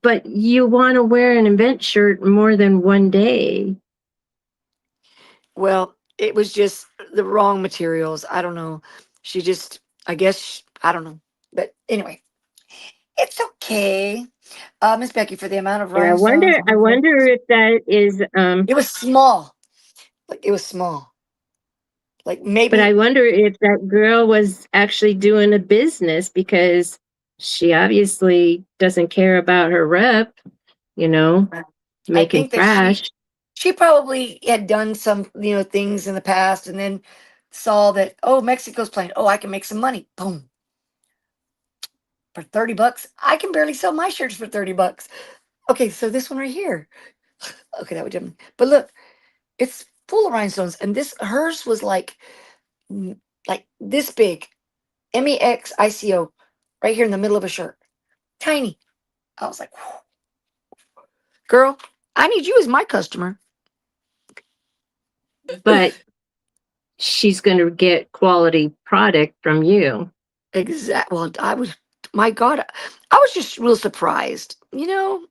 but you want to wear an event shirt more than one day. Well, it was just the wrong materials. I don't know. She just, I guess, I don't know. But anyway, it's okay. Miss Becky, for the amount of And I rhinestones, wonder, I wonder if that is, it was small. Like it was small. Like but I maybe, wonder if that girl was actually doing a business, because she obviously doesn't care about her rep, you know, I making think that she trash. she probably had done some, things in the past and then saw that, oh, Mexico's playing. Oh, I can make some money. Boom. For $30. I can barely sell my shirts for $30. Okay, so this one right here. Okay, that would do. But look, it's full of rhinestones, and this hers was like this big, MEXICO, right here in the middle of a shirt, tiny. I was like, "Whew. Girl, I need you as my customer." But she's going to get quality product from you. Exact. Well, my God, I was just real surprised, because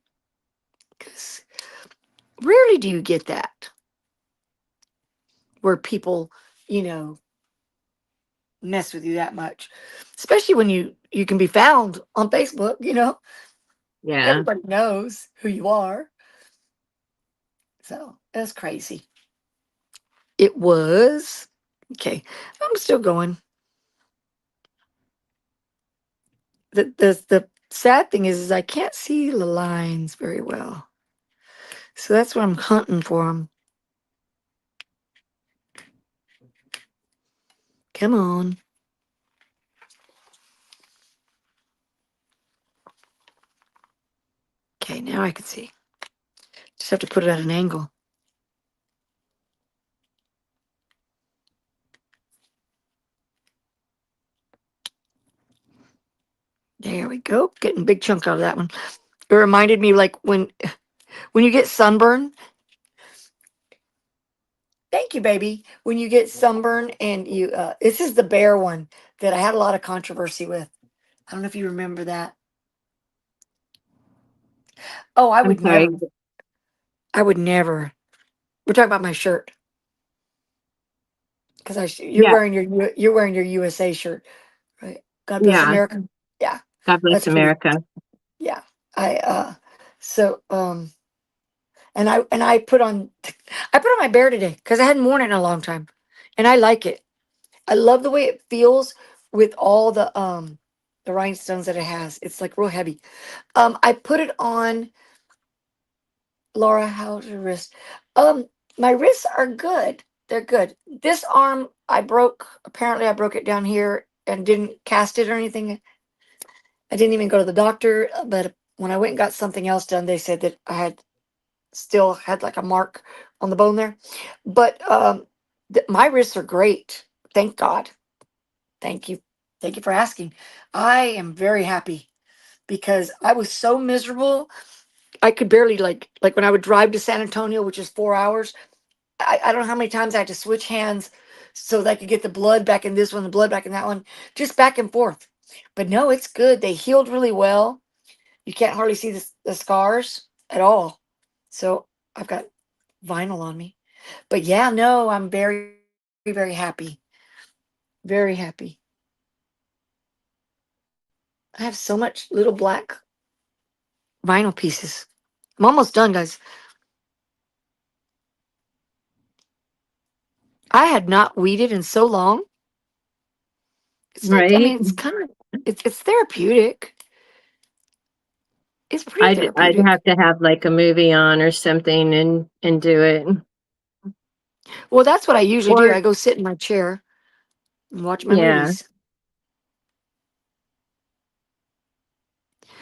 rarely do you get that where people, you know, mess with you that much, especially when you can be found on Facebook. Yeah. Everybody knows who you are. So that's crazy. It was okay. I'm still going. The sad thing is I can't see the lines very well, so that's what I'm hunting for them. Come on. Okay, now I can see. Just have to put it at an angle. There we go. Getting a big chunk out of that one. It reminded me like when you get sunburn. Thank you, baby. When you get sunburn and this is the bear one that I had a lot of controversy with. I don't know if you remember that. Oh, I I'm would sorry. never. I would never. We're talking about my shirt because Yeah. you're wearing your USA shirt, right? God bless Yeah. America. Yeah, God bless that's pretty. America. Yeah, I so and I put on my bear today because I hadn't worn it in a long time, and I like it. I love the way it feels with all the rhinestones that it has. It's like real heavy. I put it on. Laura, how's your wrist? Um, my wrists are good. They're good. This arm I broke. Apparently, I broke it down here and didn't cast it or anything. I didn't even go to the doctor. But when I went and got something else done, they said that I had still had like a mark on the bone there. But my wrists are great. Thank God. Thank you. Thank you for asking. I am very happy because I was so miserable. I could barely like when I would drive to San Antonio, which is 4 hours. I don't know how many times I had to switch hands so that I could get the blood back in this one, the blood back in that one, just back and forth. But no, it's good. They healed really well. You can't hardly see the scars at all. So I've got vinyl on me. But yeah, no, I'm very, very happy. Very happy. I have so much little black vinyl pieces. I'm almost done, guys. I had not weeded in so long. It's like, I Right. mean, it's kind of it's therapeutic. It's pretty I'd therapeutic. have to have like a movie on or something and do it. Well, that's what I usually do. Or I go sit in my chair and watch my yeah, movies.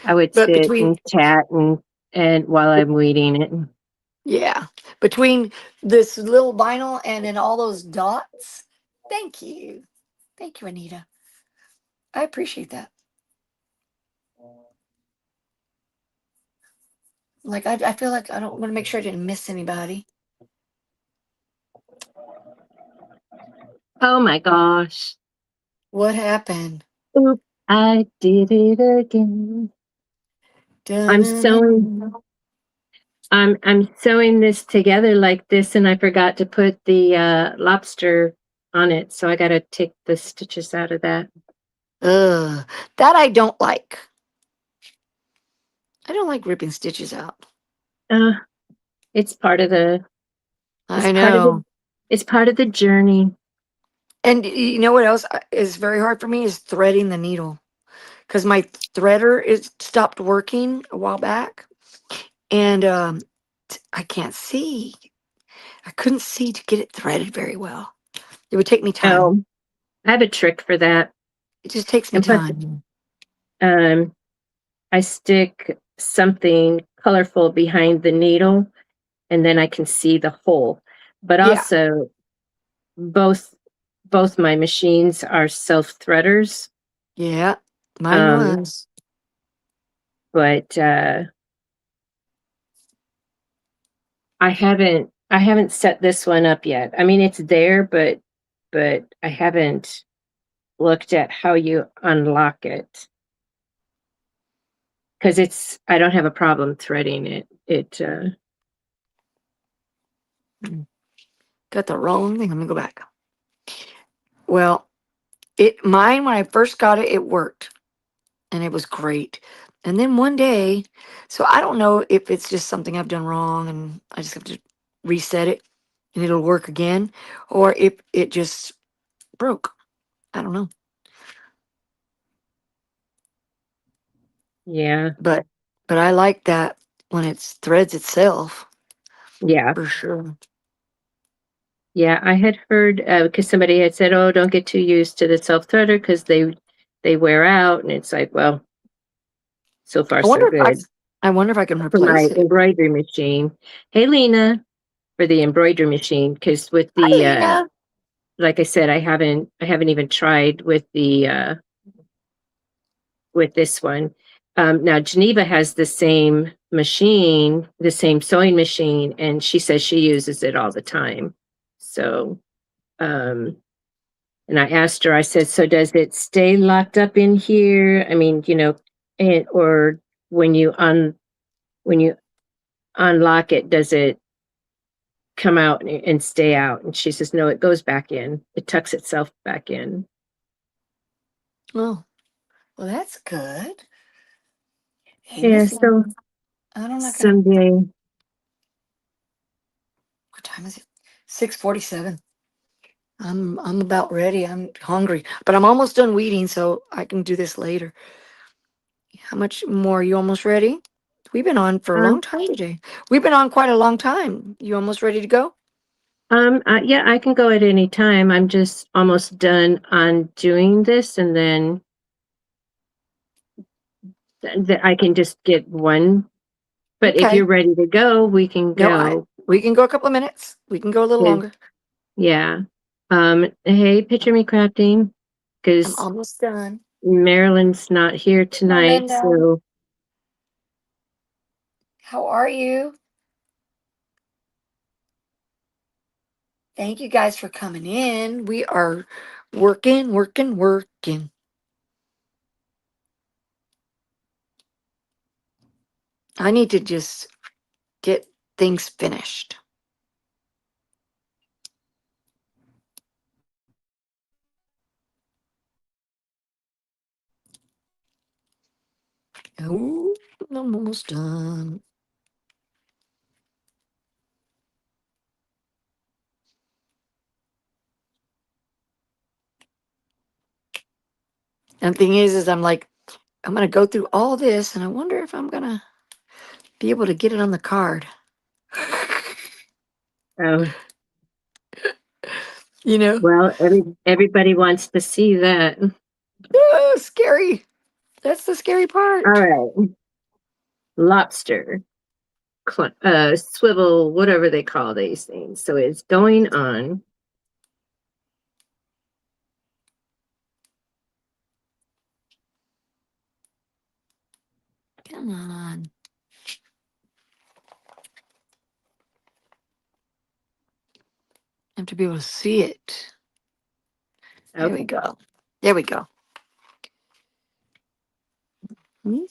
I would But sit between and chat and while I'm weeding it. yeah, between this little vinyl and then all those dots. Thank you. Thank you, Anita. I appreciate that. Like I feel like I don't want to make sure I didn't miss anybody. Oh my gosh. What happened? Oop, I did it again. I'm sewing Dun-dun-dun. I'm sewing this together like this and I forgot to put the lobster on it. So I gotta take the stitches out of that. Ugh, that I don't like. I don't like ripping stitches out. Uh it's part of the it's I part of the know. it's part of the journey. And you know what else is very hard for me is threading the needle because my threader is stopped working a while back, and I can't see. I couldn't see to get it threaded very well. It would take me time. Oh, I have a trick for that. It just takes me And plus time. um I stick something colorful behind the needle, and then I can see the hole. But Yeah. also, both both my machines are self threaders. Yeah. Mine Um, was. but I haven't set this one up yet. I mean, it's there, but I haven't looked at how you unlock it because I don't have a problem threading it. Got the wrong thing. Let me go back. Well, mine when I first got it, it worked and it was great. And then one day, so I don't know if it's just something I've done wrong and I just have to reset it and it'll work again, or if it just broke. I don't know. Yeah, But I like that when it threads itself yeah, for sure. yeah. I had heard because somebody had said, "Oh, don't get too used to the self threader because they wear out," and it's like, well, so far I so wonder if good I wonder if I can for my replace it. embroidery machine. Hey, Lena, for the embroidery machine because with Hi, the Lena. like I said, I haven't even tried with this one. Now Geneva has the same machine, the same sewing machine, and she says she uses it all the time. So, um, and I asked her, I said, so does it stay locked up in here? I mean, or when you when you unlock it, does it come out and stay out? And she says, no, it goes back in. It tucks itself back in. Oh, well, that's good. Hey, Yeah, Miss so Lena. I'm not gonna. someday. What time is it? 6:47. I'm about ready. I'm hungry, but I'm almost done weeding, so I can do this later. How much more? You almost ready? We've been on for a long Um, time today. We've been on quite a long time. You almost ready to go? yeah, I can go at any time. I'm just almost done on doing this, and then I can just get one. But if you're Okay. ready to go, we can No, go. we can go a couple of minutes. We can go a little 'Cause- longer. yeah. Hey, picture me crafting, I'm because almost done. Marilyn's not here No, tonight. Linda. So, How are you? Thank you guys for coming in. We are working, working, working. I need to just get things finished. Oh, I'm almost done. And the thing is I'm like, I'm gonna go through all this, and I wonder if I'm gonna be able to get it on the card. oh, You know, well, everybody wants to see that. oh, scary. That's the scary All part. right, lobster, swivel, whatever they call these things. So it's going on. Come on. I have to be able to see it. There we Okay. go. There we go. Hmm?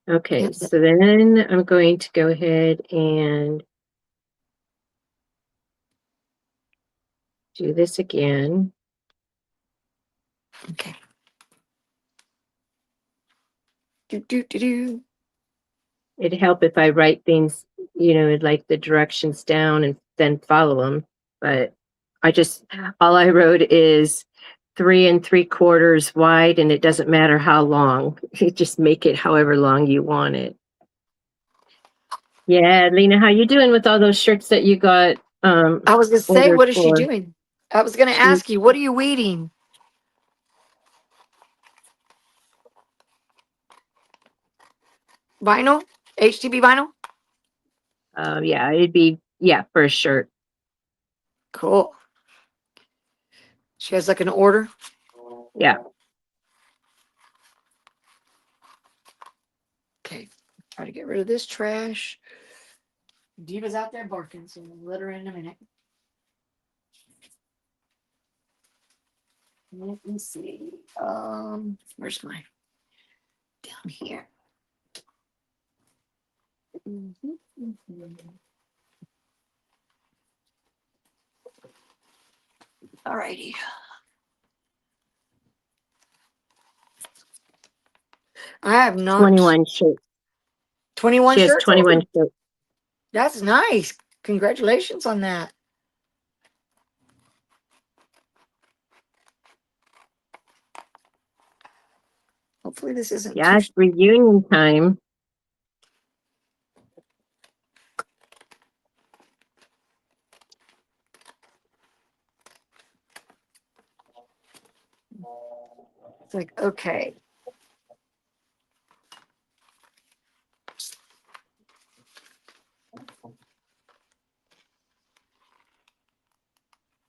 Okay, Yep. so then I'm going to go ahead and do this again. Okay. Do do do do. It'd help if I write things, like the directions down and then follow them. But all I wrote is 3 3/4 wide, and it doesn't matter how long. You just make it however long you want it. Yeah, Lena, how you doing with all those shirts that you got I was gonna say, ordered what is she for? doing? I was gonna She, ask you, what are you weeding? Vinyl? HTB vinyl? Yeah, it'd be, yeah, for a shirt. Cool. She has like an order. Yeah. Okay. Try to get rid of this trash. Diva's out there barking, so we'll let her in a minute. Let me see. Where's my down here? All righty. I have not 21 shirts. 21 She has shirts. 21 shirts. That's nice. Congratulations on that. Hopefully this isn't Yeah, too it's reunion time. it's like okay.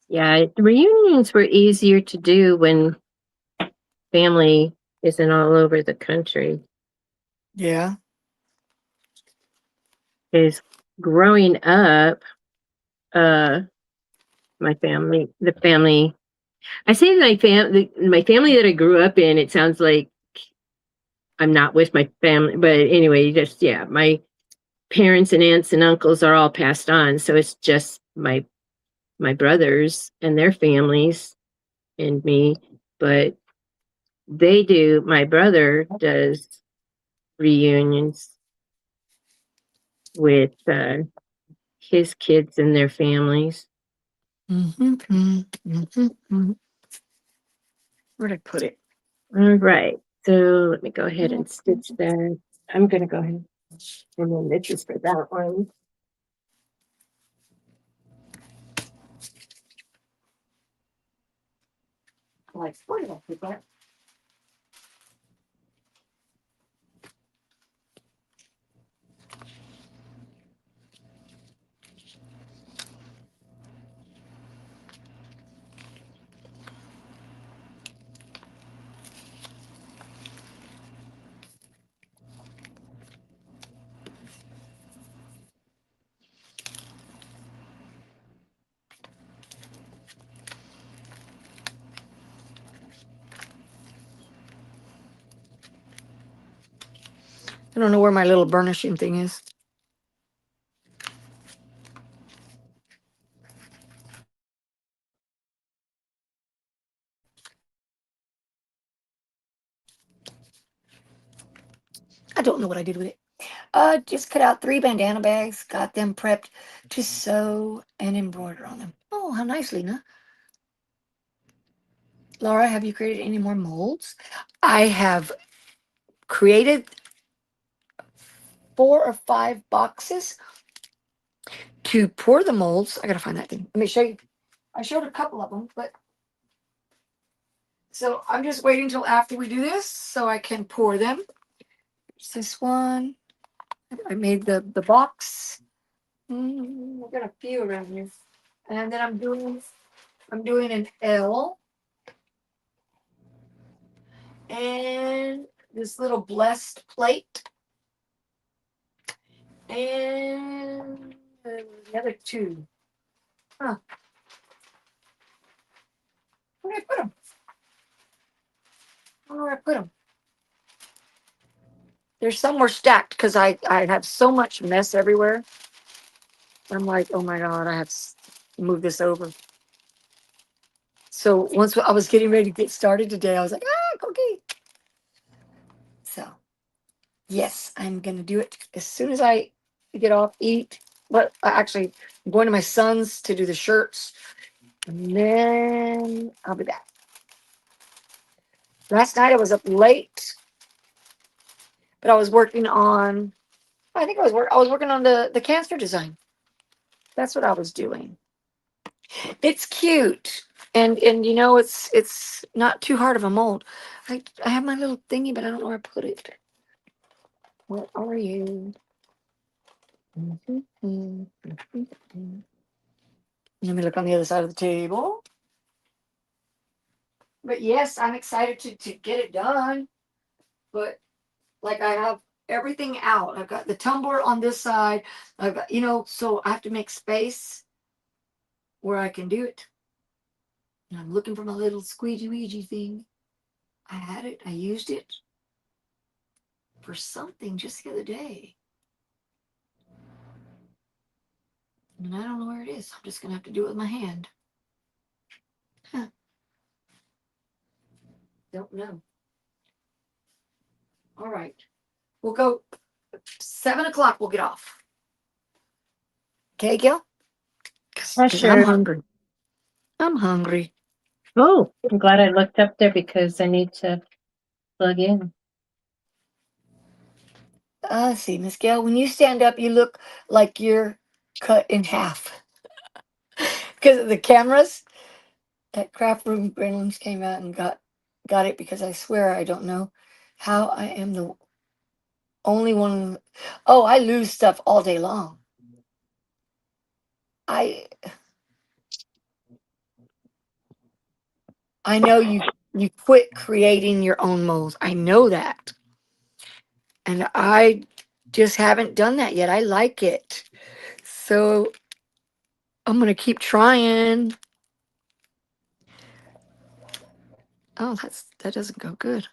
Yeah, the reunions were easier to do when family isn't all over the country. Yeah. Is growing up, my family, the family, I say my family that I grew up in, it sounds like I'm not with my family, but anyway, just, yeah, my parents and aunts and uncles are all passed on. So it's just my brothers and their families and me, but my brother does reunions with his kids and their families. Where'd I put it? All right, so let me go ahead and stitch that. I'm gonna go ahead and then this is for that one. Like, where did I put that? I don't know where my little burnishing thing is. I don't know what I did with it. Just cut out 3 bandana bags, got them prepped to sew and embroider on them. Oh, how nice, Lena. Laura, have you created any more molds? I have created 4 or 5 boxes to pour the molds. I gotta find that thing. Let me show you. I showed a couple of them, but so I'm just waiting till after we do this so I can pour them. There's this one. I made the box. I've got a few around here, and then I'm doing an L and this little blessed plate and the other 2. Huh? Where did I put them? I don't know where I put them. There's somewhere stacked because I have so much mess everywhere. I'm like, oh my God, I have to move this over. So once I was getting ready to get started today, I was like, cookie. So yes, I'm gonna do it as soon as I get off, eat. But actually, I'm going to my son's to do the shirts, and then I'll be back. Last night I was up late, but I was working on. I think I was working on the cancer design. That's what I was doing. It's cute, and you know it's not too hard of a mold. I have my little thingy, but I don't know where I put it. What are you? Mhm. Let me look on the other side of the table. But yes, I'm excited to get it done. But like I have everything out. I've got the tumbler on this side. I've got, so I have to make space where I can do it. And I'm looking for my little squeegee weegee thing. I had it. I used it for something just the other day. And I don't know where it is. I'm just going to have to do it with my hand. Huh. Don't know. All right. We'll go 7 o'clock. We'll get off. Okay, Gil? Oh, Because I'm sure. hungry. I'm hungry. Oh, I'm glad I looked up there because I need to plug in. See, Miss Gail, when you stand up, you look like you're cut in half because of the cameras. That craft room gremlins came out and got it because I swear I don't know how I am the only one. Oh, I lose stuff all day long. I I know you quit creating your own moles. I know that, and I just haven't done that yet. I like it, so I'm gonna keep trying. Oh, that doesn't go good.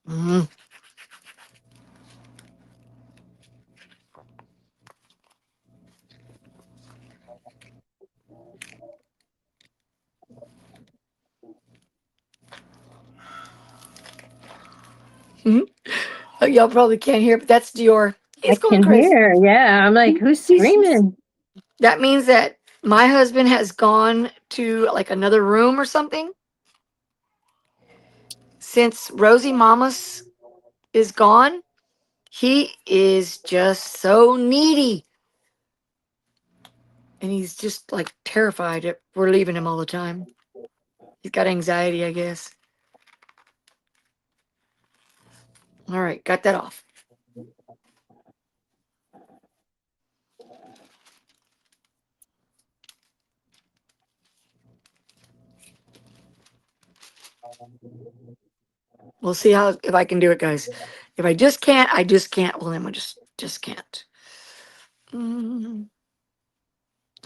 Mm. Mhm. Oh, y'all probably can't hear, but that's Dior. I He's going can crazy. hear. Yeah, I'm like, who's He's screaming? That means that my husband has gone to like another room or something. Since Rosie Mamas is gone, he is just so needy. And he's just like terrified that we're leaving him all the time. He's got anxiety, I guess. All right, got that off. We'll see how if I can do it, guys. If I just can't, I just can't. Well, then I just can't. Mm,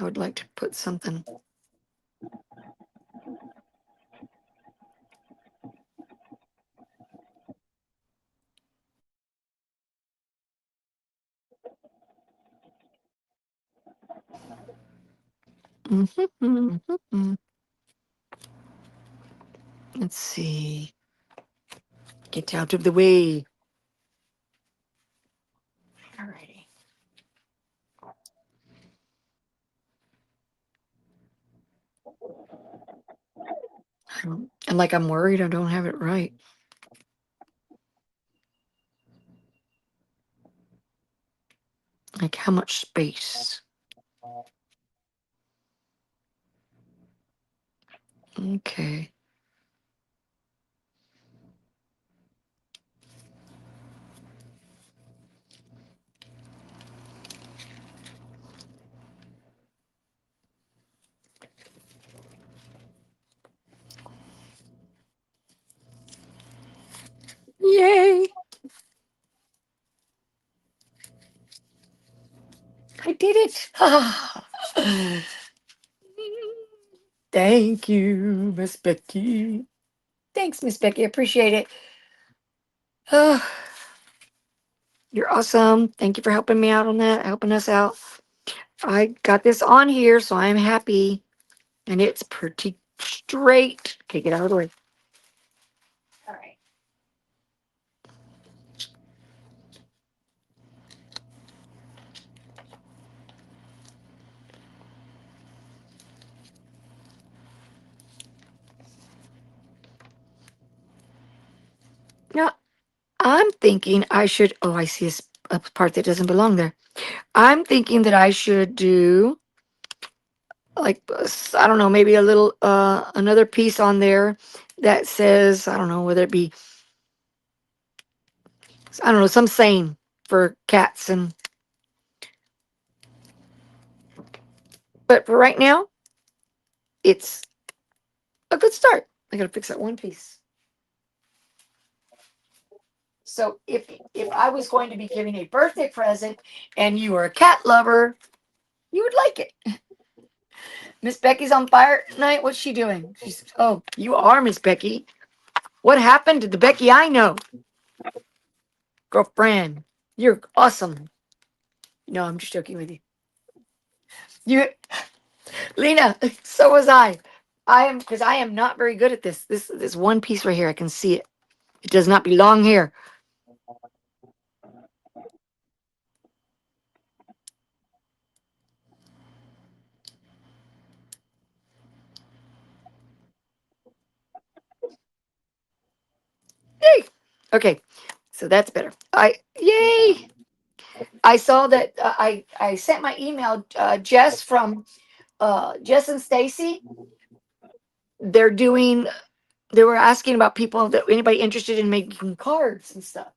I would like to put something. Let's see. Get out of the way. Alrighty. And like I'm worried I don't have it right. Like how much space? Okay. Yay! I did it. Thank you, Miss Becky. Thanks, Miss Becky. Appreciate it. You're awesome. Thank you for helping me out on that, helping us out. I got this on here, so I'm happy. And it's pretty straight. Okay, get out of the way. All right. Now, I'm thinking I should. Oh, I see a part that doesn't belong there. I'm thinking that I should do like I don't know, maybe a little another piece on there that says, I don't know, whether it be, I don't know, some saying for cats. And but for right now, it's a good start. I gotta fix that one piece. So if I was going to be giving a birthday present and you were a cat lover, you would like it. Miss Becky's on fire tonight. What's she doing? She's, oh, you are Miss Becky. What happened to the Becky I know? Girlfriend, you're awesome. No, I'm just joking with you. You, Lena, so was I. I am, because I am not very good at this. This one piece right here, I can see it. It does not belong here. Yay! Okay, so that's better. Yay! I saw that I sent my email. Jess from Jess and Stacy. They're doing. They were asking about people that anybody interested in making cards and stuff.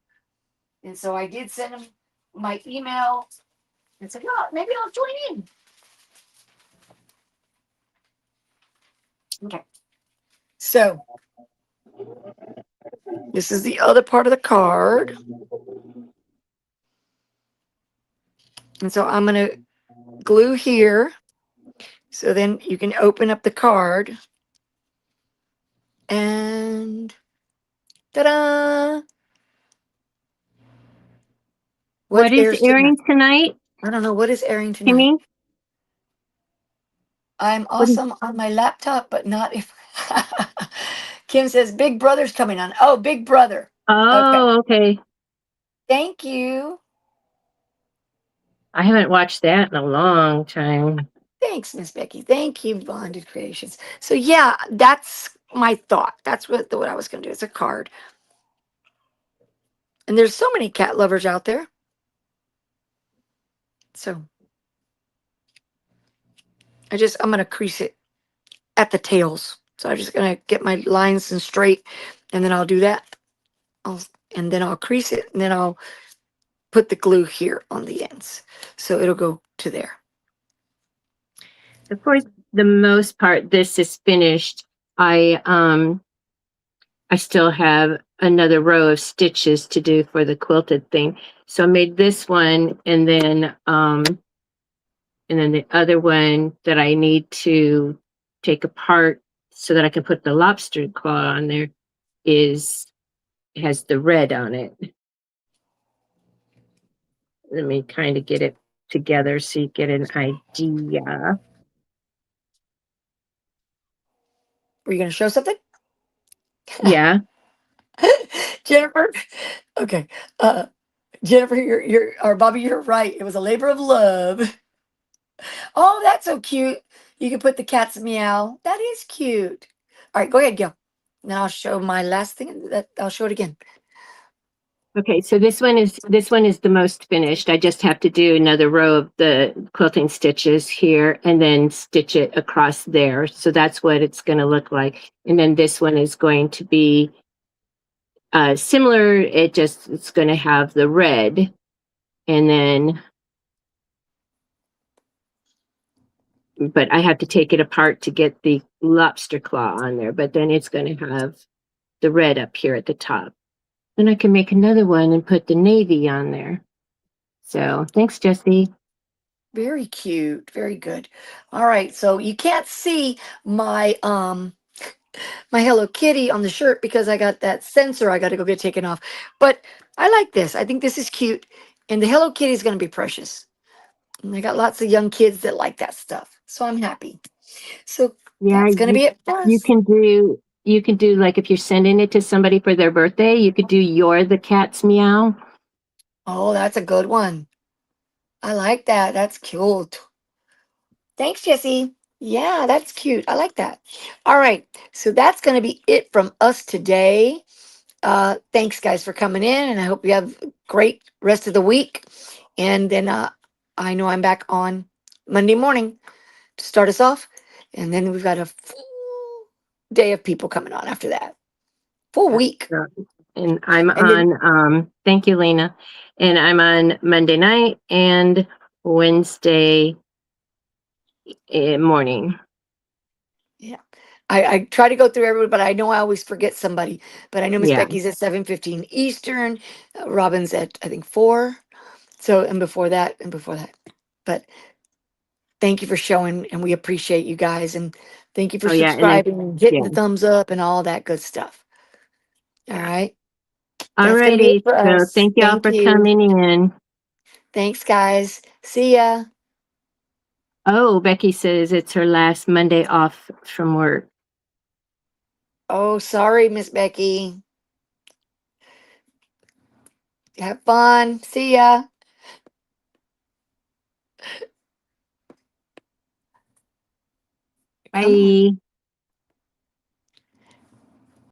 And so I did send them my email and said, "Oh, maybe I'll join in." Okay. So this is the other part of the card. And so I'm going to glue here. So then you can open up the card. And ta-da! What What is airs tonight? airing tonight, I don't know. What is airing tonight? Kimmy? I'm What is, awesome on my laptop, but not if. Kim says, Big Brother's coming on. Oh, Big Brother. Okay. oh, okay. Thank you. I haven't watched that in a long time. Thanks, Miss Becky. Thank you, Bonded Creations. So yeah, that's my thought. That's what I was going to do. It's a card. And there's so many cat lovers out there. So I'm going to crease it at the tails. So I'm just going to get my lines and straight, and then I'll do that. And then I'll crease it, and then I'll put the glue here on the ends. So it'll go to there. So for the most part, this is finished. I still have another row of stitches to do for the quilted thing. So I made this one, and then the other one that I need to take apart so that I can put the lobster claw on there is has the red on it. Let me kind of get it together so you get an idea. Were you going to show something? Yeah. Jennifer? Okay. Jennifer, or Bobby, you're right. It was a labor of love. Oh, that's so cute. You can put the cat's meow. That is cute. All right, go ahead, Gil. Now I'll show my last thing. I'll show it again. Okay, so this one is the most finished. I just have to do another row of the quilting stitches here and then stitch it across there. So that's what it's going to look like. And then this one is going to be similar. It's going to have the red, and then but I have to take it apart to get the lobster claw on there. But then it's going to have the red up here at the top. Then I can make another one and put the navy on there. So thanks, Jessie. Very cute. Very good. All right. So you can't see my Hello Kitty on the shirt because I got that sensor I got to go get taken off. But I like this. I think this is cute. And the Hello Kitty is going to be precious. And I got lots of young kids that like that stuff. So I'm happy. So Yeah, that's going to be it for you us. can do like if you're sending it to somebody for their birthday, you could do You're the Cat's Meow. Oh, that's a good one. I like that. That's cute. Thanks, Jessie. Yeah, that's cute. I like that. All right. So that's going to be it from us today. Thanks, guys, for coming in, and I hope you have a great rest of the week. And then I know I'm back on Monday morning to start us off. And then we've got a full day of people coming on after that. Full week. So, and I'm And then on, thank you, Lena. And I'm on Monday night and Wednesday morning. yeah. I try to go through everybody, but I know I always forget somebody. But I know Miss Yeah. Becky's at 7:15 Eastern. Robin's at I think 4. So and before that and before that. But thank you for showing, and we appreciate you guys, and thank you for Oh, yeah. And subscribing and hitting yeah. the thumbs up and all that good stuff. All right. All That's gonna be it righty. for So us. thank y'all Thank for you. coming in. Thanks, guys. See ya. Oh, Becky says it's her last Monday off from work. Oh, sorry, Miss Becky. Have fun. See ya. Come on. Bye.